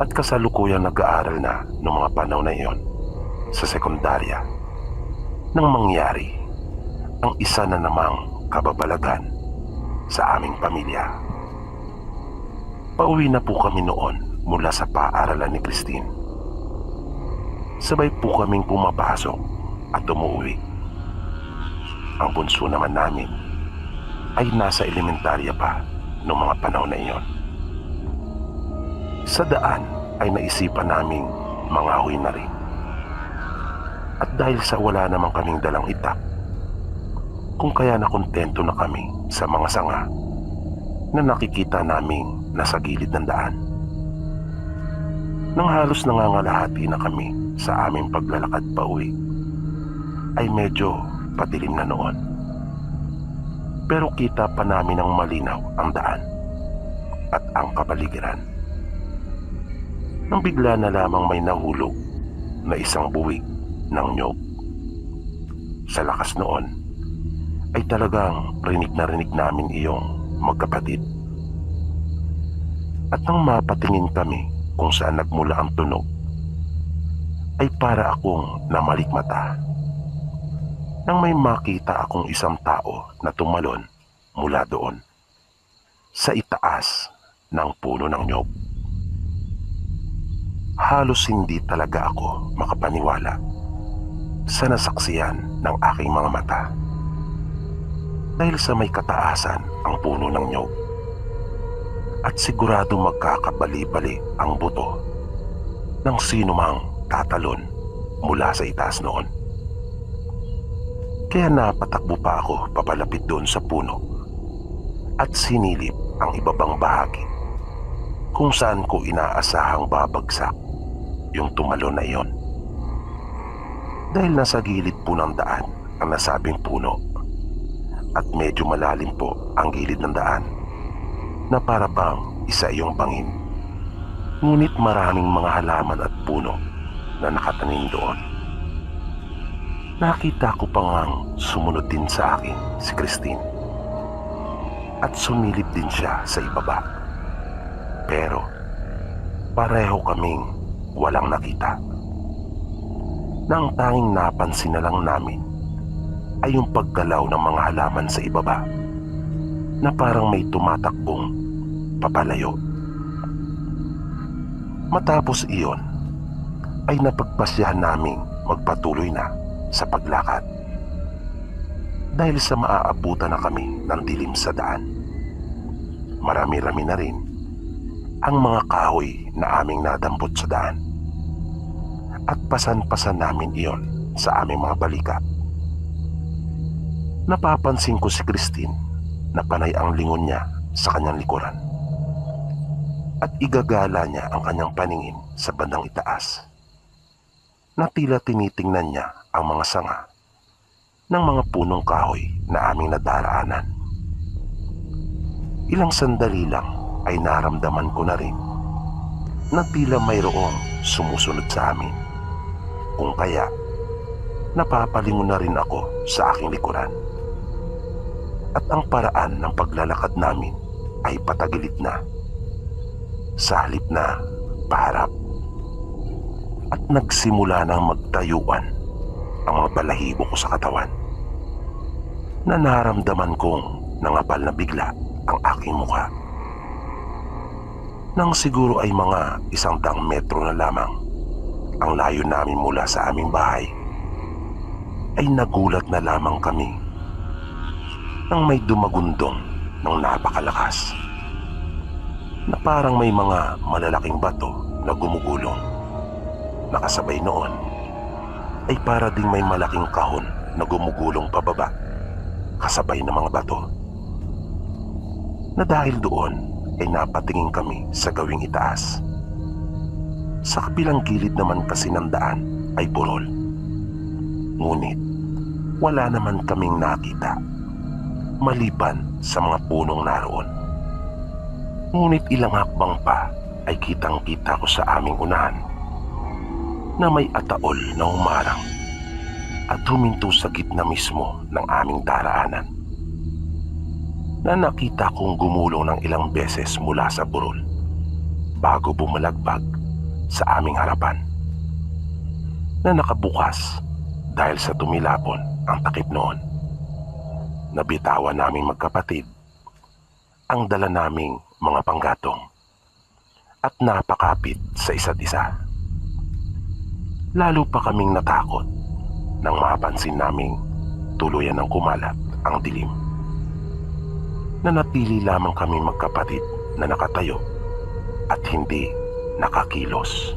at kasalukuyang nag-aaral na ng mga panahon na iyon sa sekundarya nang mangyari ang isa na namang kababalagan sa aming pamilya. Pauwi na po kami noon mula sa paaralan ni Christine. Sabay po kaming pumapasok at umuwi. Ang bunso naman namin ay nasa elementarya pa noong mga panahon na iyon. Sa daan ay naisipan naming mangahoy na rin. At dahil sa wala namang kaming dalang itak, kung kaya nakontento na kami sa mga sanga na nakikita naming nasa gilid ng daan. Nang halos nangangalahati na kami sa aming paglalakad pa uwi, ay medyo padilim na noon. Pero kita pa namin ng malinaw ang daan at ang kapaligiran. Nang bigla na lamang may nahulog na isang buwig ng nyog. Sa lakas noon, ay talagang rinig na rinig namin iyong magkapatid. At nang mapatingin kami kung saan nagmula ang tunog, ay para akong namalikmata nang may makita akong isang tao na tumalon mula doon sa itaas ng puno ng nyog. Halos hindi talaga ako makapaniwala sa nasaksiyan ng aking mga mata dahil sa may kataasan ang puno ng nyog at sigurado magkakabali-bali ang buto ng sino mang tatalon mula sa itaas noon. Kaya napatakbo pa ako papalapit doon sa puno at sinilip ang ibabang bahagi kung saan ko inaasahang babagsak yung tumalon na iyon. Dahil nasa gilid po ng daan ang nasabing puno at medyo malalim po ang gilid ng daan na para bang isa iyong bangin. Ngunit maraming mga halaman at puno na nakatanim doon. Nakita ko pa ngang sumunod din sa akin si Christine at sumilip din siya sa ibaba. Pero pareho kaming walang nakita. Nang tanging napansin na lang namin ay yung paggalaw ng mga halaman sa ibaba na parang may tumatakbong papalayo. Matapos iyon ay napagpasyahan naming magpatuloy na sa paglakad dahil sa maaabutan na kami ng dilim sa daan. Marami-rami na rin ang mga kahoy na aming nadampot sa daan at pasan-pasan namin iyon sa aming mga balikat. Napapansin ko si Christine na panay ang lingon niya sa kanyang likuran at igagala niya ang kanyang paningin sa bandang itaas na tila tinitingnan niya ang mga sanga ng mga punong kahoy na aming nadaraanan. Ilang sandali lang ay naramdaman ko na rin na tila mayroong sumusunod sa amin, kung kaya napapalingon na rin ako sa aking likuran. At ang paraan ng paglalakad namin ay patagilid na, sa halip na paharap. At nagsimula nang magtayuan ang mga balahibo ko sa katawan, na naramdaman kong nangapal na bigla ang aking mukha. Nang siguro ay mga 100 metro na lamang ang layo namin mula sa aming bahay, ay nagulat na lamang kami nang may dumagundong ng napakalakas, na parang may mga malalaking bato na gumugulong. Nakasabay noon ay para ding may malaking kahon na gumugulong pababa kasabay ng mga bato, na dahil doon ay napatingin kami sa gawing itaas. Sa kabilang gilid naman kasi ng daan ay burol, ngunit wala naman kaming nakita maliban sa mga punong naroon. Ngunit ilang hakbang pa ay kitang-kita ko sa aming unahan na may ataol na humarang at huminto sa gitna mismo ng aming daraanan, na nakita kong gumulong ng ilang beses mula sa burol bago bumalagbag sa aming harapan, na nakabukas dahil sa tumilapon ang takip noon. Nabitawan naming magkapatid ang dala naming mga panggatong at napakapit sa isa't isa. Lalo pa kaming natakot nang mapansin naming tuluyan ng kumalat ang dilim. Nanatili lamang kami magkapatid na nakatayo at hindi nakakilos.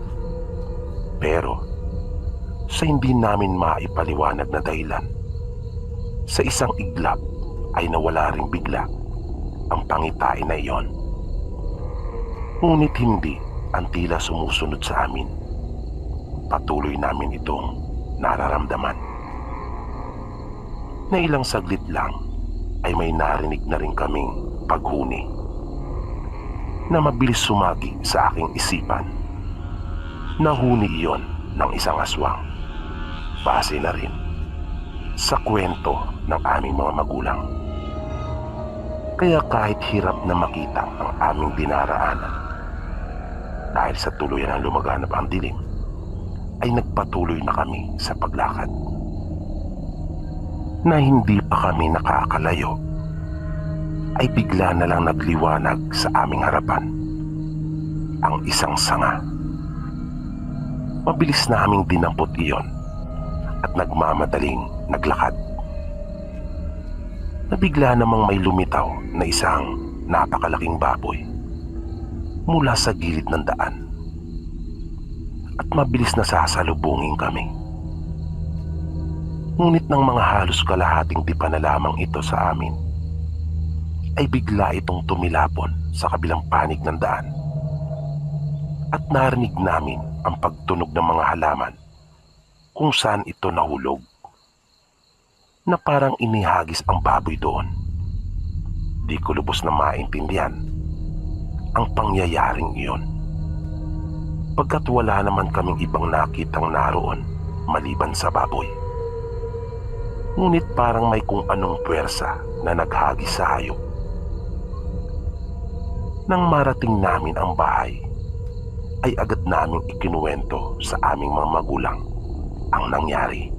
Pero sa hindi namin maipaliwanag na dahilan, sa isang iglap ay nawala ring bigla ang pangitain na iyon. Ngunit hindi ang tila sumusunod sa amin. Patuloy namin itong nararamdaman, na ilang saglit lang ay may narinig na rin kaming paghuni na mabilis sumagi sa aking isipan. Nahuni iyon ng isang aswang, base na rin sa kwento ng aming mga magulang. Kaya kahit hirap na makita ang aming dinaraanan dahil sa tuluyan ng lumaganap ang dilim, ay nagpatuloy na kami sa paglakad. Na hindi pa kami nakakalayo, ay bigla na lang nagliwanag sa aming harapan ang isang sanga. Mabilis na aming dinampot iyon at nagmamadaling naglakad. Nabigla namang may lumitaw na isang napakalaking baboy mula sa gilid ng daan at mabilis na sasalubungin kami. Ngunit nang mga halos kalahating dipa na lamang ito sa amin, ay bigla itong tumilapon sa kabilang panig ng daan at narinig namin ang pagtunog ng mga halaman kung saan ito nahulog, na parang inihagis ang baboy doon. Di ko lubos na maintindihan ang pangyayaring iyon, pagkat wala naman kaming ibang nakitang naroon maliban sa baboy. Ngunit parang may kung anong puwersa na naghagis sa hayop. Nang marating namin ang bahay, ay agad naming ikinuwento sa aming mga magulang ang nangyari,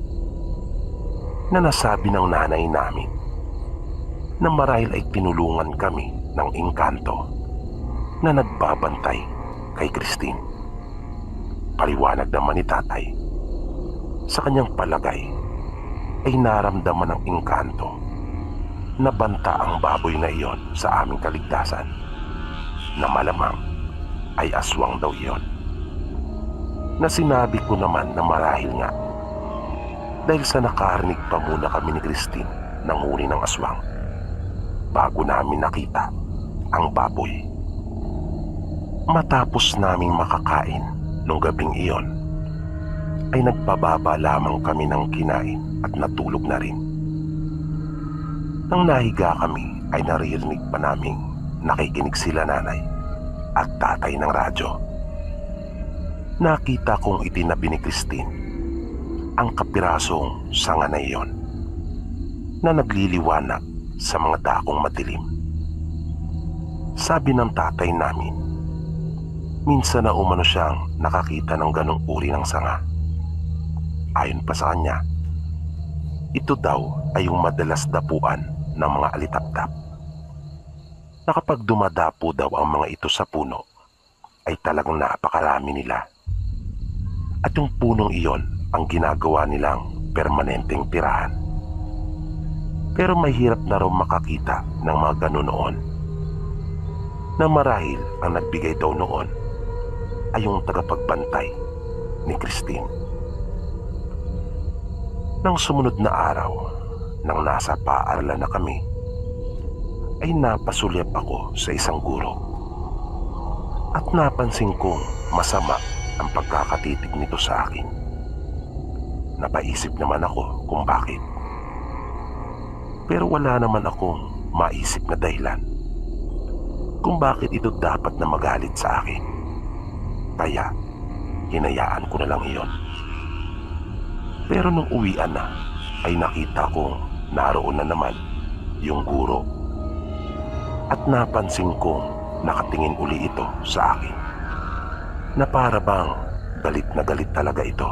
na nasabi ng nanay namin na marahil ay tinulungan kami ng engkanto na nagbabantay kay Christine. Paliwanag naman ni tatay, sa kanyang palagay ay naramdaman ng engkanto na banta ang baboy na iyon sa aming kaligtasan, na malamang ay aswang daw iyon. Na sinabi ko naman na marahil nga dahil sa nakarinig pa muna kami ni Christine ng huni ng aswang bago namin nakita ang baboy. Matapos naming makakain nung gabing iyon, ay nagpababa lamang kami ng kinain at natulog na rin. Nang nahiga kami ay naririnig pa naming nakikinig sila nanay at tatay ng radyo. Nakita kong itinabi ni Christine ang kapirasong sanga na iyon na nagliliwanag sa mga dakong madilim. Sabi ng tatay namin, minsan na umano siyang nakakita ng ganong uri ng sanga. Ayon pa sa kanya, ito daw ay yung madalas dapuan ng mga alitaptap. Na kapag dumadapo daw ang mga ito sa puno, ay talagang napakarami nila. At yung punong iyon ang ginagawa nilang permanenteng tirahan. Pero mahirap na raw makakita ng mga ganun noon. Na marahil ang nagbigay daw noon ay yung tagapagbantay ni Christine. Nang sumunod na araw, nang nasa paaralan na kami, ay napasulyap ako sa isang guro. At napansin kong masama ang pagkakatitig nito sa akin. Napaisip naman ako kung bakit. Pero wala naman akong maisip na dahilan kung bakit ito dapat na magalit sa akin. Kaya, hinayaan ko na lang iyon. Pero nung uwian na, ay nakita kong naroon na naman yung guro. At napansin kong nakatingin uli ito sa akin, na para bang galit na galit talaga ito.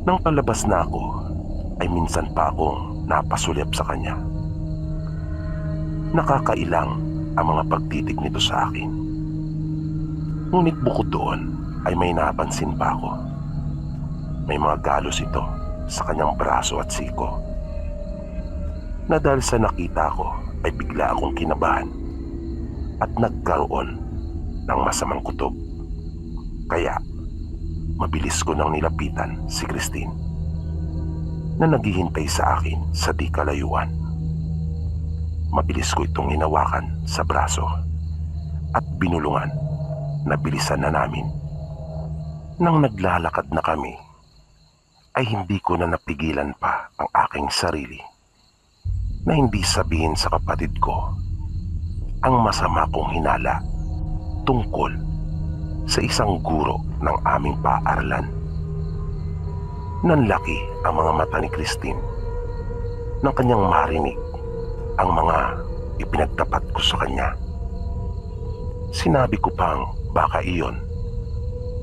Nang palabas na ako, ay minsan pa akong napasulyap sa kanya. Nakakailang ang mga pagtitig nito sa akin. Ngunit bukod doon ay may napansin pa ako. May mga galos ito sa kanyang braso at siko, na dahil sa nakita ko ay bigla akong kinabahan at nagkaroon ng masamang kutob. Kaya mabilis ko nang nilapitan si Christine na naghihintay sa akin sa di kalayuan. Mabilis ko itong hinawakan sa braso at binulungan na bilisan na namin. Nang naglalakad na kami, ay hindi ko na napigilan pa ang aking sarili na hindi sabihin sa kapatid ko ang masama kong hinala tungkol sa isang guro ng aming paaralan. Nanlaki ang mga mata ni Christine nang kanyang marinig ang mga ipinagtapat ko sa kanya. Sinabi ko pang baka iyon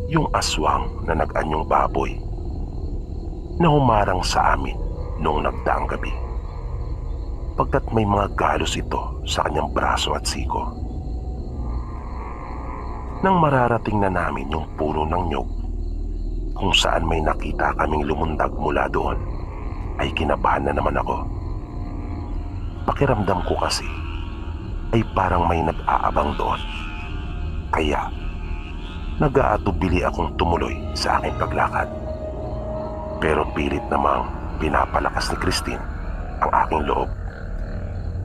yung aswang na nag-anyong baboy na humarang sa amin noong nagdaang gabi, pagkat may mga galos ito sa kanyang braso at siko. Nang mararating na namin yung puno ng nyog kung saan may nakita kaming lumundag mula doon, ay kinabahan na naman ako. Pakiramdam ko kasi ay parang may nag-aabang doon. Kaya nag-aatubili akong tumuloy sa aking paglakad. Pero pilit namang pinapalakas ni Christine ang aking loob,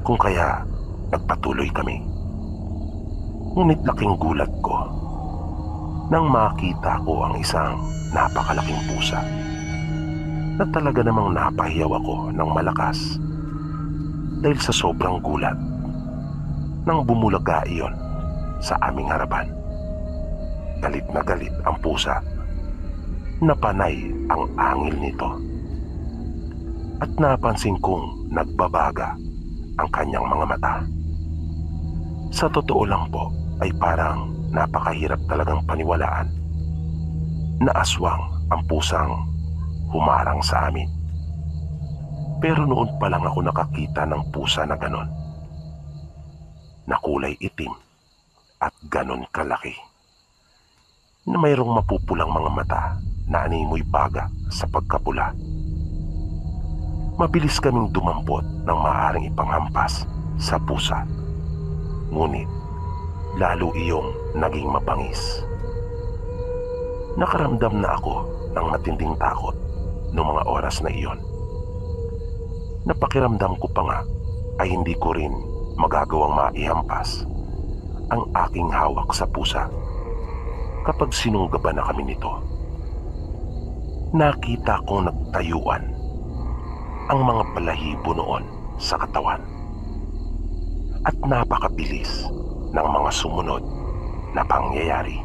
kung kaya nagpatuloy kami. Ngunit laking gulat ko nang makita ko ang isang napakalaking pusa na talaga namang napahiyaw ako ng malakas dahil sa sobrang gulat nang bumulaga iyon sa aming harapan. Galit na galit ang pusa, na panay ang angil nito, at napansin kong nagbabaga ang kanyang mga mata. Sa totoo lang po ay parang napakahirap talagang paniwalaan na aswang ang pusang humarang sa amin. Pero noon pa lang ako nakakita ng pusa na ganon, na kulay itim at ganon kalaki, na mayroong mapupulang mga mata na animoy baga sa pagkapula. Mabilis kaming dumampot ng maaaring ipanghampas sa pusa, ngunit lalo iyong naging mabangis. Nakaramdam na ako ng matinding takot noong mga oras na iyon. Napakiramdam ko pa nga ay hindi ko rin magagawang maihampas ang aking hawak sa pusa kapag sinunggaban na kami nito. Nakita kong nagtayuan ang mga balahibo noon sa katawan at napakabilis ng mga sumunod na pangyayari.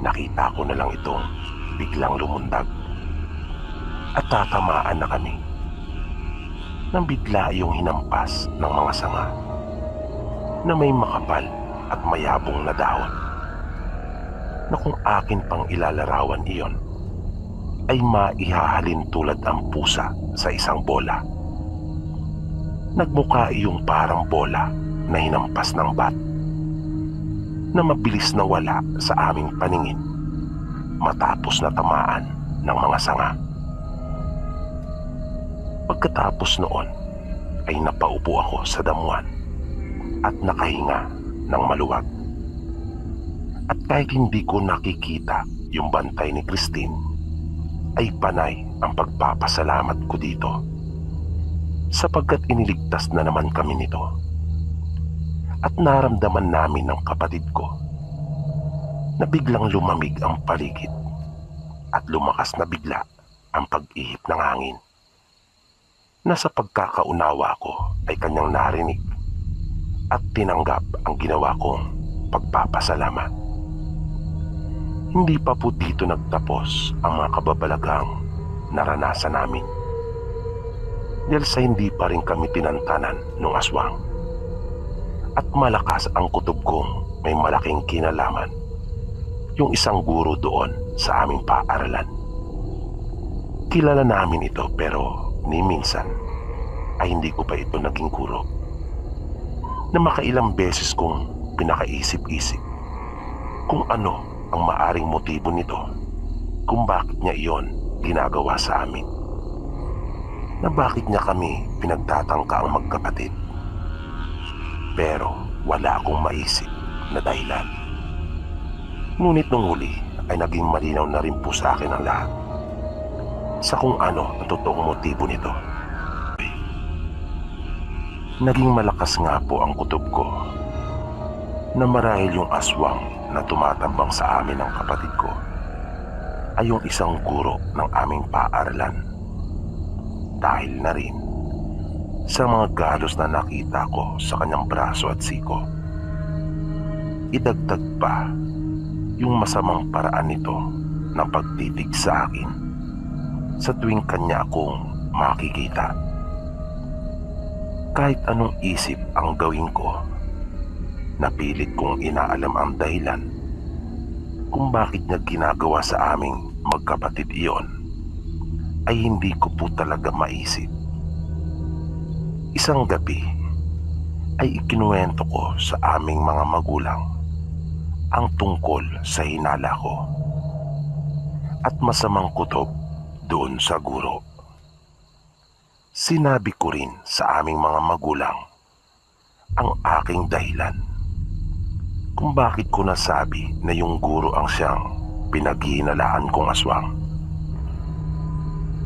Nakita ko na lang itong biglang lumundag at tatamaan na kami nang bigla yung hinampas ng mga sanga na may makapal at mayabong na dahon, na kung akin pang ilalarawan iyon ay maihahalin tulad ang pusa sa isang bola. Nagmukha iyong parang bola na hinampas ng bat, na mabilis na wala sa aming paningin matapos na tamaan ng mga sanga. Pagkatapos noon ay napaupo ako sa damuhan at nakahinga ng maluwag. At kahit hindi ko nakikita yung bantay ni Christine, ay panay ang pagpapasalamat ko dito, sapagkat iniligtas na naman kami nito. At naramdaman namin ng kapatid ko na biglang lumamig ang paligid at lumakas na bigla ang pag-ihip ng hangin, na sa pagkakaunawa ko ay kanyang narinig at tinanggap ang ginawa kong pagpapasalamat. Hindi pa po dito nagtapos ang mga kababalaghang naranasan namin, dahil sa hindi pa rin kami tinantanan ng aswang. At malakas ang kutob kong may malaking kinalaman yung isang guro doon sa aming paaralan. Kilala namin ito, pero ni minsan ay hindi ko pa ito naging guro, na makailang beses kong pinakaisip-isip kung ano ang maaring motibo nito, kung bakit niya iyon ginagawa sa amin, na bakit niya kami pinagtatangka ang magkapatid. Pero wala akong maisip na dahilan. Ngunit nung huli ay naging malinaw na rin po sa akin ang lahat sa kung ano ang totoong motibo nito. Naging malakas nga po ang kutob ko na marahil yung aswang na tumatambang sa amin ng kapatid ko ay yung isang guro ng aming paaralan, dahil na rin sa mga galos na nakita ko sa kanyang braso at siko. Idagdag pa yung masamang paraan nito ng pagtitig sa akin sa tuwing kanya akong makikita. Kahit anong isip ang gawin ko, napilit kong inaalam ang dahilan kung bakit niya ginagawa sa aming magkapatid iyon, ay hindi ko po talaga maisip. Isang gabi ay ikinuwento ko sa aming mga magulang ang tungkol sa hinala ko at masamang kutob doon sa guro. Sinabi ko rin sa aming mga magulang ang aking dahilan kung bakit ko nasabi na yung guro ang siyang pinaghihinalaan kong aswang,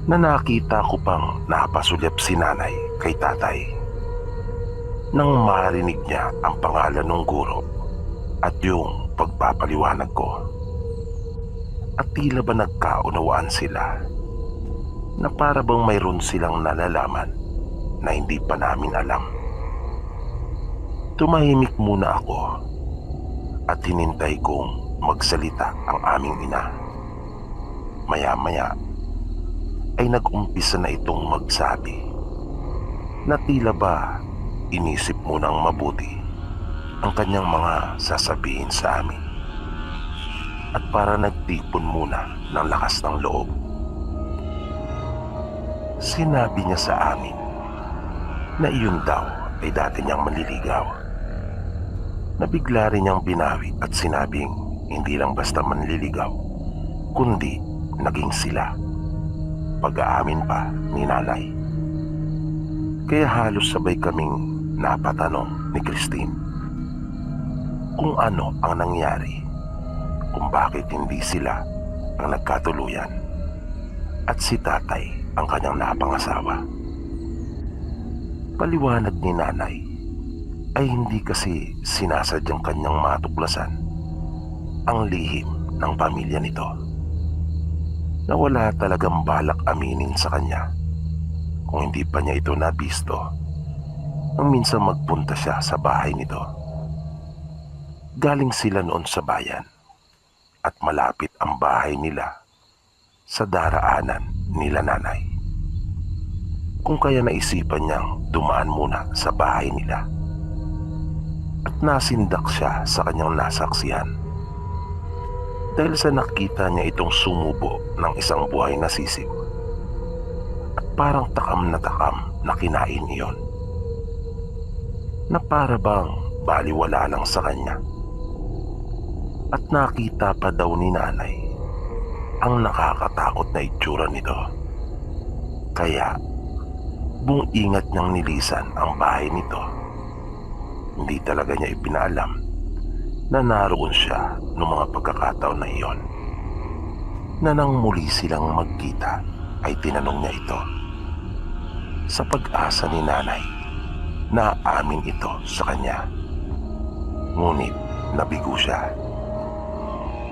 na nakita ko pang napasulyap si nanay kay tatay nang marinig niya ang pangalan ng guro at yung pagpapaliwanag ko. At tila ba nagkaunawaan sila, na para bang mayroon silang nalalaman na hindi pa namin alam. Tumahimik muna ako at hinintay kong magsalita ang aming ina. Maya-maya ay nag-umpisa na itong magsabi na tila ba inisip munang mabuti ang kanyang mga sasabihin sa amin, at para nagtipon muna ng lakas ng loob. Sinabi niya sa amin na iyon daw ay dati niyang manliligaw. Nabigla rin niyang binawi at sinabing hindi lang basta manliligaw, kundi naging sila. Pag-aamin pa ni nanay. Kaya halos sabay kaming napatanong ni Christine kung ano ang nangyari, kung bakit hindi sila ang nagkatuluyan at si tatay ang kanyang napangasawa. Paliwanag ni nanay ay hindi kasi sinasadyang kanyang matuklasan ang lihim ng pamilya nito, na wala talagang balak aminin sa kanya kung hindi pa niya ito nabisto nang minsan magpunta siya sa bahay nito. Galing sila noon sa bayan at malapit ang bahay nila sa daraanan nila nanay. Kung kaya naisipan niyang dumaan muna sa bahay nila at nasindak siya sa kanyang nasaksihan dahil sa nakita niya itong sumubo ng isang buhay na sisiw at parang takam na kinain iyon, na para bang baliwala lang sa kanya. At nakita pa daw ni nanay ang nakakatakot na itsura nito, kaya buong ingat niyang nilisan ang bahay nito. Hindi talaga niya ipinaalam na naroon siya noong mga pagkakataon na iyon, na nang muli silang magkita ay tinanong niya ito. Sa pag-asa ni nanay na aamin ito sa kanya, ngunit nabigo siya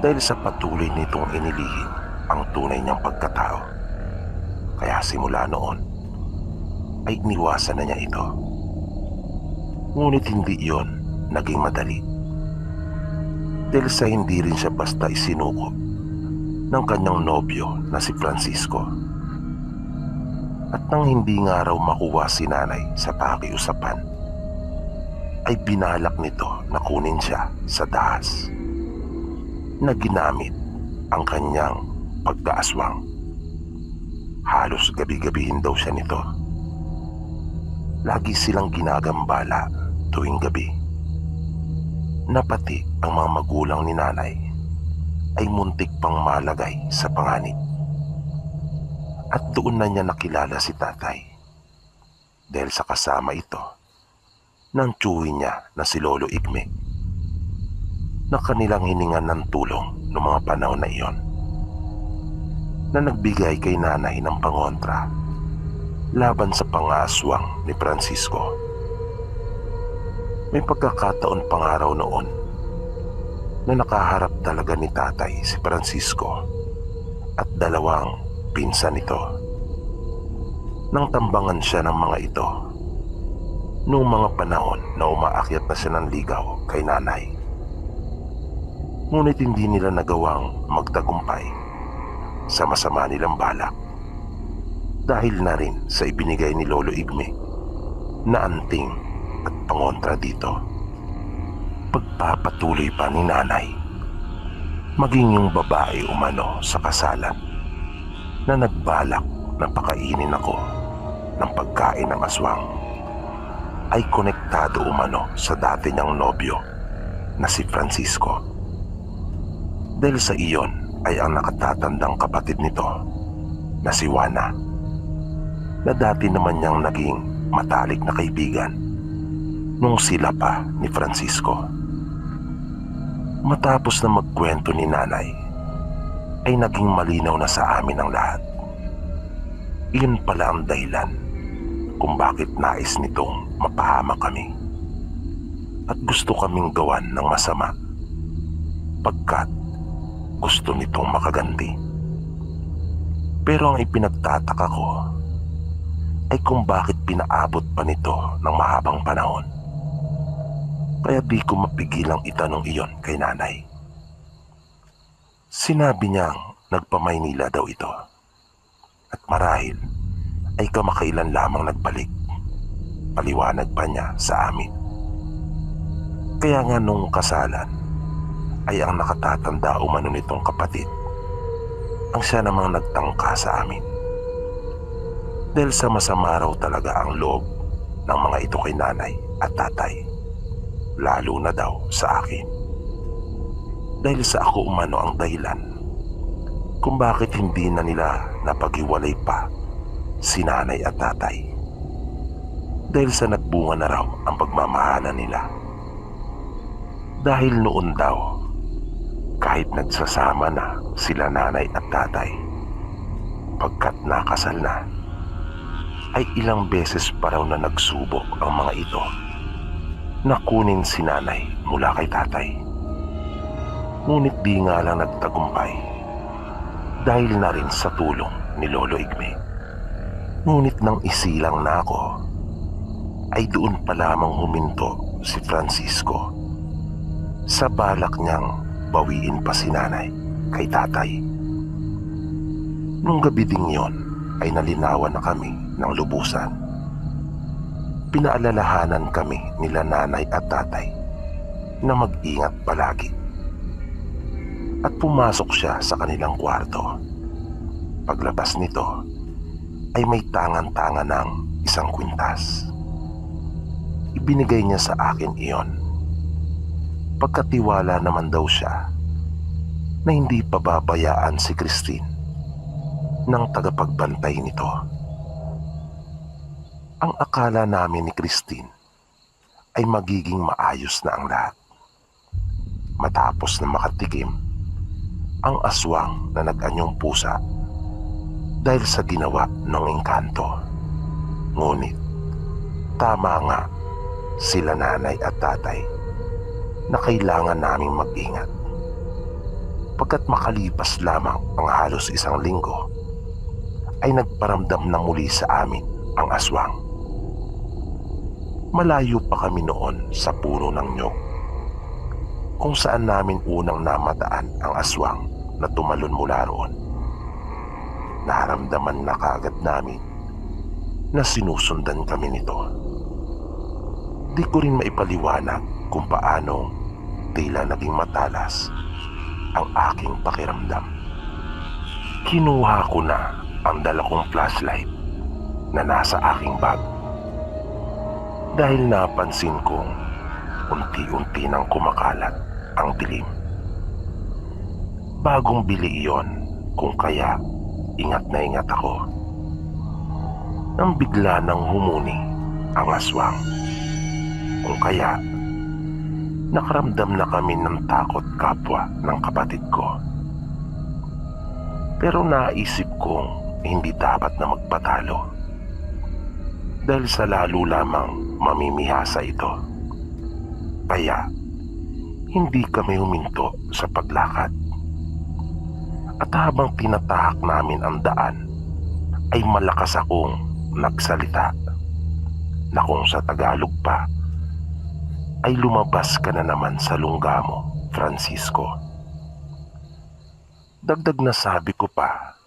dahil sa patuloy nitong inilihim ang tunay niyang pagkatao. Kaya simula noon ay iniwasan na niya ito. Ngunit hindi iyon naging madali, dahil sa hindi rin siya basta isinuko ng kanyang nobyo na si Francisco. At nang hindi nga raw makuha si nanay sa pakiusapan, ay binalak nito na kunin siya sa dahas na ginamit ang kanyang pagkaaswang. Halos gabi-gabihin daw siya nito. Lagi silang ginagambala tuwing gabi, na pati ang mga magulang ni nanay ay muntik pang malagay sa panganib. At doon na niya nakilala si tatay dahil sa kasama ito ng tiyuhin niya na si Lolo Igme, na kanilang hiningan ng tulong noong mga panahon na iyon, na nagbigay kay nanay ng pangontra laban sa pangaswang ni Francisco. May pagkakataon pang araw noon na nakaharap talaga ni tatay si Francisco at dalawang pinsan nito, nang tambangan siya ng mga ito noong mga panahon na umaakyat na siya ng ligaw kay nanay. Ngunit hindi nila nagawang magtagumpay sa masama nilang balak, dahil na rin sa ibinigay ni Lolo Igme na anting at pangontra dito. Pagpapatuloy pa ni nanay maging yung babae umano sa kasalan na nagbalak na pakainin ako ng pagkain ng aswang ay konektado umano sa dati niyang nobyo na si Francisco, dahil sa iyon ay ang nakatatandang kapatid nito na si Juana, na dati naman niyang naging matalik na kaibigan nung sila pa ni Francisco. Matapos na magkwento ni nanay ay naging malinaw na sa amin ang lahat. Iyon pala ang dahilan kung bakit nais nitong mapahamak kami at gusto kaming gawan ng masama, pagkat gusto nitong makaganti. Pero ang ipinagtataka ko ay kung bakit pinaabot pa nito ng mahabang panahon. Kaya di ko mapigilang itanong iyon kay nanay. Sinabi niyang nagpa-Maynila daw ito at marahil ay kamakailan lamang nagbalik. Paliwanag pa niya sa amin. Kaya nga nung kasalan ay ang nakatatanda umano nitong kapatid ang siya namang nagtangka sa amin. Dahil sa masama raw talaga ang loob ng mga ito kay nanay at tatay, lalo na daw sa akin. Dahil sa ako umano ang dahilan kung bakit hindi na nila napaghiwalay pa si nanay at tatay. Dahil sa nagbunga na raw ang pagmamahalan nila. Dahil noon daw, kahit nagsasama na sila nanay at tatay, pagkat nakasal na, ay ilang beses pa raw na nagsubok ang mga ito na kunin si nanay mula kay tatay. Ngunit di nga lang nagtagumpay dahil na rin sa tulong ni Lolo Igme. Ngunit nang isilang na ako, ay doon pa lamang huminto si Francisco sa balak niyang bawiin pa si nanay kay tatay. Nung gabi ding yon ay nalinawan na kami ng lubusan. Pinaalalahanan kami nila nanay at tatay na mag-ingat palagi. At pumasok siya sa kanilang kwarto. Paglabas nito ay may tangan-tangan ng isang kwintas. Ibinigay niya sa akin iyon. Pagkatiwala naman daw siya na hindi pababayaan si Christine ng tagapagbantay nito. Ang akala namin ni Christine ay magiging maayos na ang lahat. Matapos na makatikim ang aswang na nag-anyong pusa dahil sa ginawa ng engkanto. Ngunit tama nga sila nanay at tatay na kailangan naming mag-ingat. Pagkat makalipas lamang ang halos isang linggo, ay nagparamdam na muli sa amin ang aswang. Malayo pa kami noon sa puno ng nyog, kung saan namin unang namataan ang aswang na tumalon mula roon. Naramdaman na kaagad namin na sinusundan kami nito. Di ko rin maipaliwanag kung paanong tila naging matalas ang aking pakiramdam. Kinuha ko na ang dala kong flashlight na nasa aking bag dahil napansin kong unti-unti nang kumakalat ang dilim. Bagong bili iyon, kung kaya ingat na ingat ako. Nang bigla nang humuni ang aswang, kung kaya nakaramdam na kami ng takot kapwa ng kapatid ko. Pero naisip kong hindi dapat na magpatalo dahil sa lalo lamang mamimihasa ito. Kaya hindi kami huminto sa paglakad. At habang tinatahak namin ang daan, ay malakas akong nagsalita na kung sa Tagalog pa, ay lumabas ka na naman sa lungga mo, Francisco. Dagdag na sabi ko pa,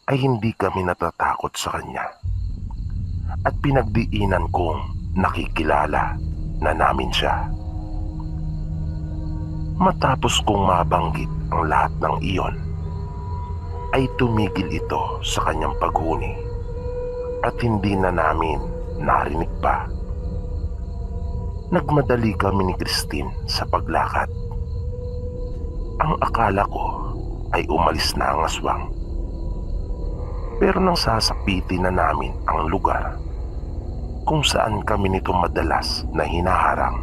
ay hindi kami natatakot sa kanya. At pinagdiinan kong nakikilala na namin siya. Matapos kong mabanggit ang lahat ng iyon, ay tumigil ito sa kanyang paghuni at hindi na namin narinig pa. Nagmadali kami ni Christine sa paglakad. Ang akala ko ay umalis na ang aswang. Pero nang sasapitin na namin ang lugar kung saan kami nito madalas na hinaharang,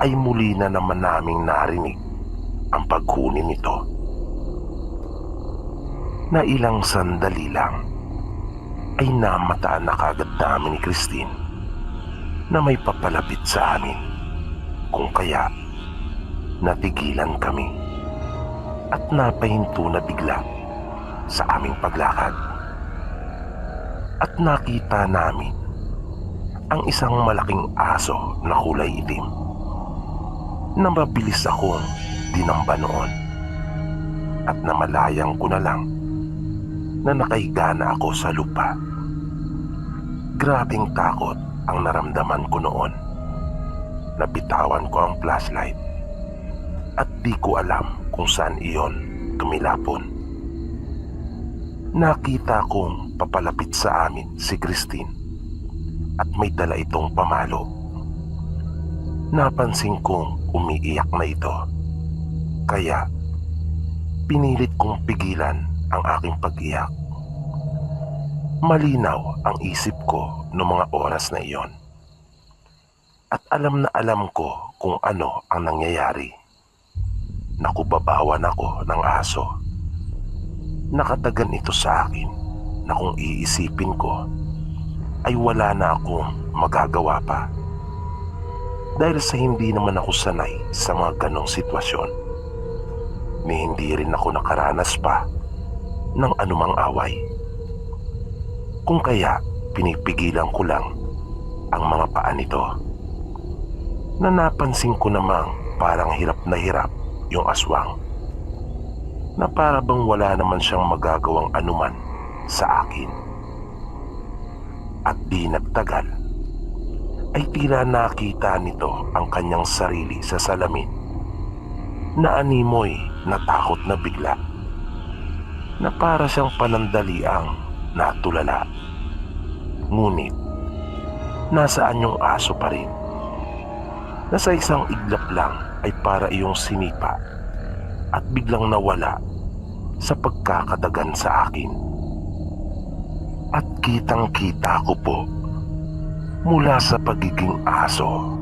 ay muli na naman naming narinig ang paghuni nito. Na ilang sandali lang ay namataan na kagad namin ni Christine na may papalapit sa amin, kung kaya natigilan kami at napahinto na bigla sa aming paglakad. At nakita namin ang isang malaking aso na kulay itim na mabilis akong dinamba noon at namalayang ko na lang na nakahiga na ako sa lupa. Grabing takot ang naramdaman ko noon. Nabitawan ko ang flashlight at di ko alam kung saan iyon tumilapon. Nakita kong papalapit sa amin si Christine at may dala itong pamalo. Napansin kong umiiyak na ito, kaya pinilit kong pigilan ang aking pag-iyak. Malinaw ang isip ko noong mga oras na iyon. At alam na alam ko kung ano ang nangyayari. Nakubabawan ako ng aso. Nakatagan ito sa akin na kung iisipin ko ay wala na akong magagawa pa. Dahil sa hindi naman ako sanay sa mga ganong sitwasyon, ni hindi rin ako nakaranas pa ng anumang away. Kung kaya pinipigilan ko lang ang mga paa nito, na napansin ko namang parang hirap na hirap yung aswang, na para bang wala naman siyang magagawang anuman sa akin. At di nagtagal ay tila nakita nito ang kanyang sarili sa salamin, na animoy natakot na bigla, na para siyang panandaliang natulala. Ngunit nasaan yung aso pa rin, na sa isang iglap lang ay para iyong sinipa at biglang nawala sa pagkakadagan sa akin. At kitang-kita ko po, mula sa pagiging aso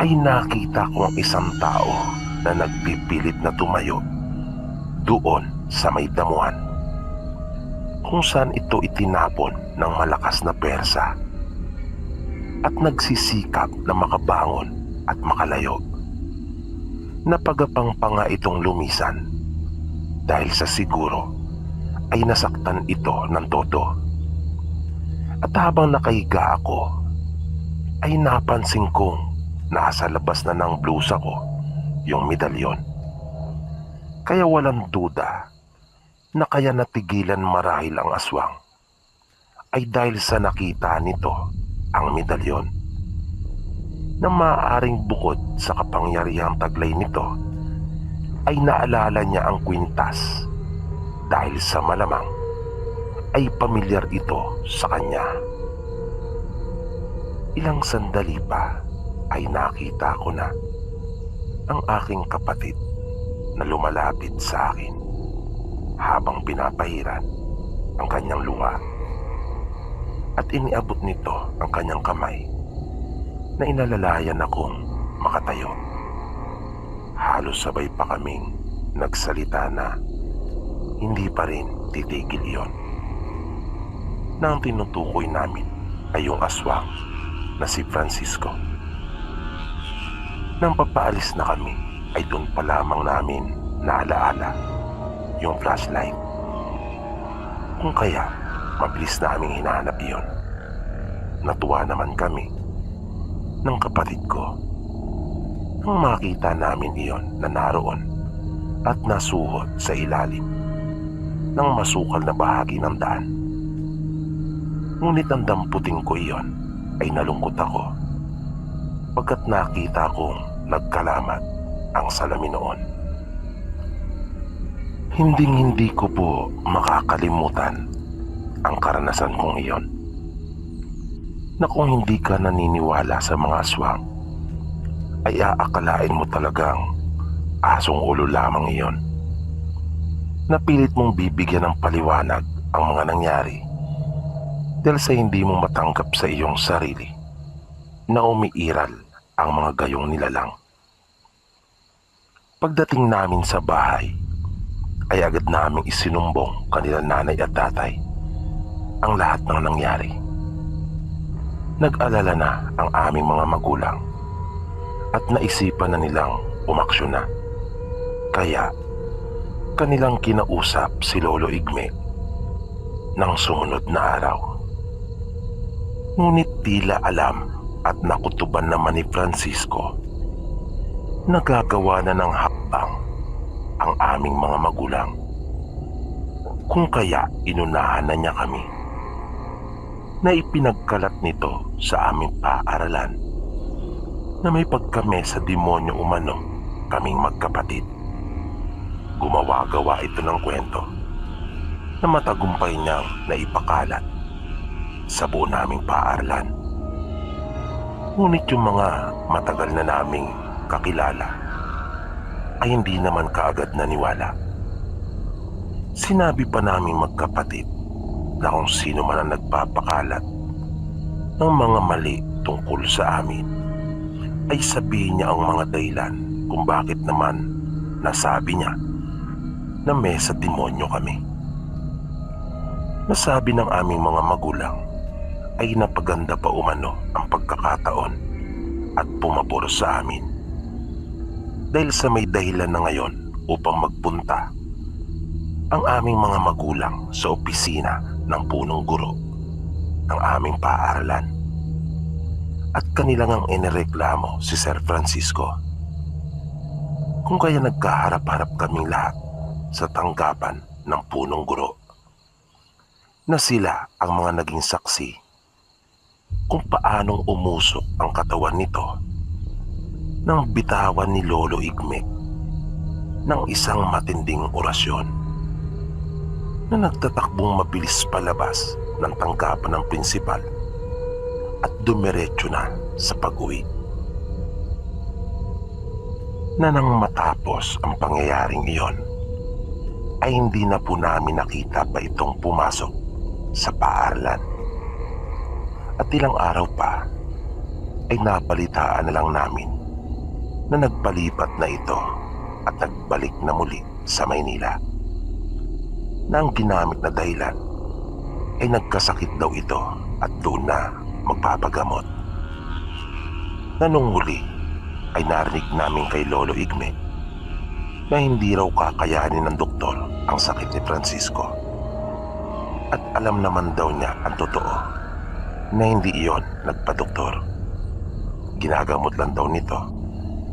ay nakita ko ang isang tao na nagpipilit na tumayo doon sa may damuhan, kung saan ito itinapon ng malakas na persa, at nagsisikap na makabangon at makalayo. Napagapang pa nga itong lumisan dahil sa siguro ay nasaktan ito ng todo. At habang nakahiga ako ay napansin kong nasa labas na ng blusa ko yung medalyon. Kaya walang duda na kaya natigilan marahil ang aswang ay dahil sa nakita nito ang medalyon, na maaaring bukod sa kapangyarihang taglay nito ay naalala niya ang kwintas, dahil sa malamang ay pamilyar ito sa kanya. Ilang sandali pa ay nakita ko na ang aking kapatid na lumalapit sa akin habang pinapahiran ang kanyang luha, at iniabot nito ang kanyang kamay na inalalayan akong makatayo. Halos sabay pa kaming nagsalita na hindi pa rin titigil iyon, na ang tinutukoy namin ay yung aswang na si Francisco. Nang papaalis na kami ay doon pa lamang namin naalaala yung flashlight, kung kaya mabilis na aming hinahanap iyon. Natuwa naman kami ng kapatid ko nang makita namin iyon na naroon at nasuhot sa ilalim ng masukal na bahagi ng daan. Ngunit ang damputin ko iyon ay nalungkot ako, pagkat nakita kong nagkalamat ang salamin noon. Hinding-hindi ko po makakalimutan ang karanasan kong iyon, na kung hindi ka naniniwala sa mga aswang ay aakalain mo talagang asong ulo lamang iyon. Napilit mong bibigyan ng paliwanag ang mga nangyari dahil sa hindi mo matanggap sa iyong sarili na umiiral ang mga gayong nilalang. Pagdating namin sa bahay ay agad naming isinumbong kanila nanay at tatay ang lahat ng nangyari. Nag-alala na ang aming mga magulang at naisipan na nilang umaksyon na. Kaya kanilang kinausap si Lolo Igme ng sumunod na araw. Ngunit tila alam at nakutuban naman ni Francisco na gagawa na ng hakbang ang aming mga magulang, kung kaya inunahan na niya kami, na ipinagkalat nito sa aming paaralan na may pagkame sa demonyo umano kaming magkapatid. Gumawa-gawa ito ng kwento na matagumpay niyang naipakalat sa buo naming paaralan. Ngunit yung mga matagal na naming kakilala ay hindi naman kaagad naniwala. Sinabi pa naming magkapatid na kung sino man ang nagpapakalat ng mga mali tungkol sa amin ay sabihin niya ang mga dahilan kung bakit naman nasabi niya na may sa demonyo kami. Nasabi ng aming mga magulang ay napaganda pa umano ang pagkakataon at pumabor sa amin. Dahil sa may dahilan na ngayon upang magpunta ang aming mga magulang sa opisina ng punong guro ng aming paaralan. At kanilang ang inireklamo si Sir Francisco. Kung kaya nagkaharap-harap kaming lahat sa tanggapan ng punong guro na sila ang mga naging saksi kung paanong umusok ang katawan nito nang bitawan ni Lolo Igme ng isang matinding orasyon na nagtatakbong mabilis palabas ng tanggapan ng prinsipal at dumiretso na sa pag-uwi. Na nang matapos ang pangyayaring iyon ay hindi na po namin nakita pa itong pumasok sa paaralan. At ilang araw pa ay napalitaan na lang namin na nagpalipat na ito at nagbalik na muli sa Maynila. Na ang ginamit na dahilan ay nagkasakit daw ito at doon na magpapagamot. Na nung huli ay narinig namin kay Lolo Igme na hindi raw kakayanin ng doktor ang sakit ni Francisco. At alam naman daw niya ang totoo na hindi iyon nagpa-doktor. Ginagamot lang daw nito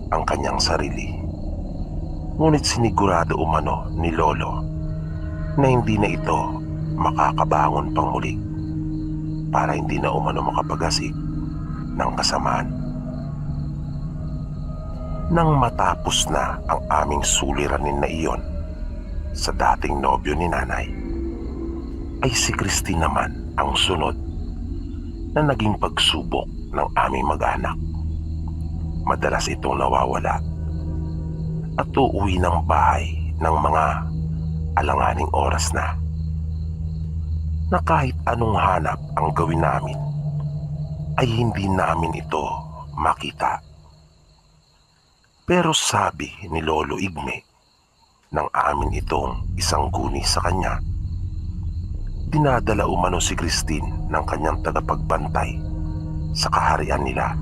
ang kanyang sarili. Ngunit sinigurado umano ni Lolo na hindi na ito makakabangon pang muli para hindi na umano makapagasik ng kasamaan. Nang matapos na ang aming suliranin na iyon sa dating nobyo ni nanay, ay si Christine naman ang sunod na naging pagsubok ng aming mag-anak. Madalas itong nawawala at uuwi ng bahay ng mga alanganing oras na kahit anong hanap ang gawin namin ay hindi namin ito makita. Pero sabi ni Lolo Igme nang amin itong isang guni sa kanya, dinadala umano si Christine ng kanyang tagapagbantay sa kaharian nila.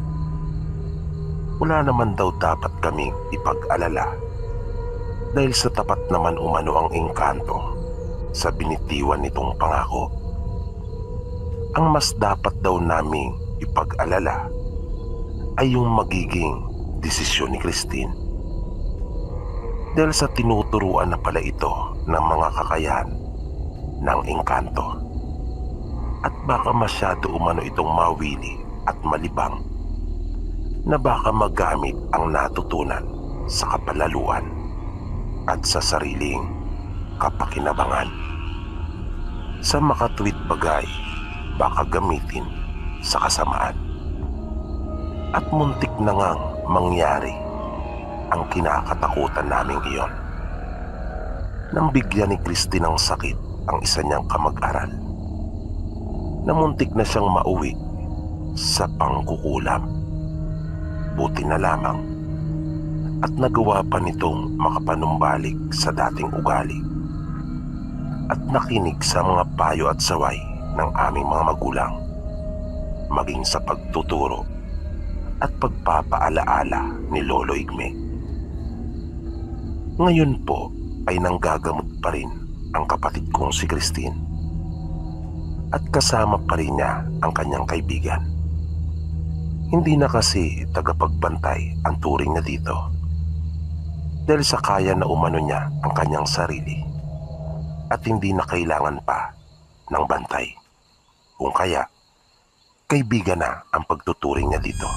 Wala naman daw dapat kaming ipag-alala dahil sa tapat naman umano ang engkanto sa binitiwan nitong pangako. Ang mas dapat daw naming ipag-alala ay yung magiging desisyon ni Christine. Dahil sa tinuturuan na pala ito ng mga kakayahan ng engkanto. At baka masyado umano itong mawili at malibang na baka magamit ang natutunan sa kapalaluan at sa sariling kapakinabangan. Sa makatuwid bagay, baka gamitin sa kasamaan. At muntik na ngang mangyari ang kinakatakutan naming iyon. Nang bigyan ni Christine ng sakit ang isa niyang kamag-aral, na muntik na siyang mauwi sa pangkukulam. Buti na lamang at nagawa pa nitong makapanumbalik sa dating ugali at nakinig sa mga payo at saway ng aming mga magulang, maging sa pagtuturo at pagpapaalaala ni Lolo Igme. Ngayon po ay nanggagamot pa rin ang kapatid kong si Christine at kasama pa rin niya ang kanyang kaibigan. Hindi na kasi tagapagbantay ang turing niya dito dahil sa kaya na umano niya ang kanyang sarili at hindi na kailangan pa ng bantay. Kung kaya, kaibigan na ang pagtuturing niya dito.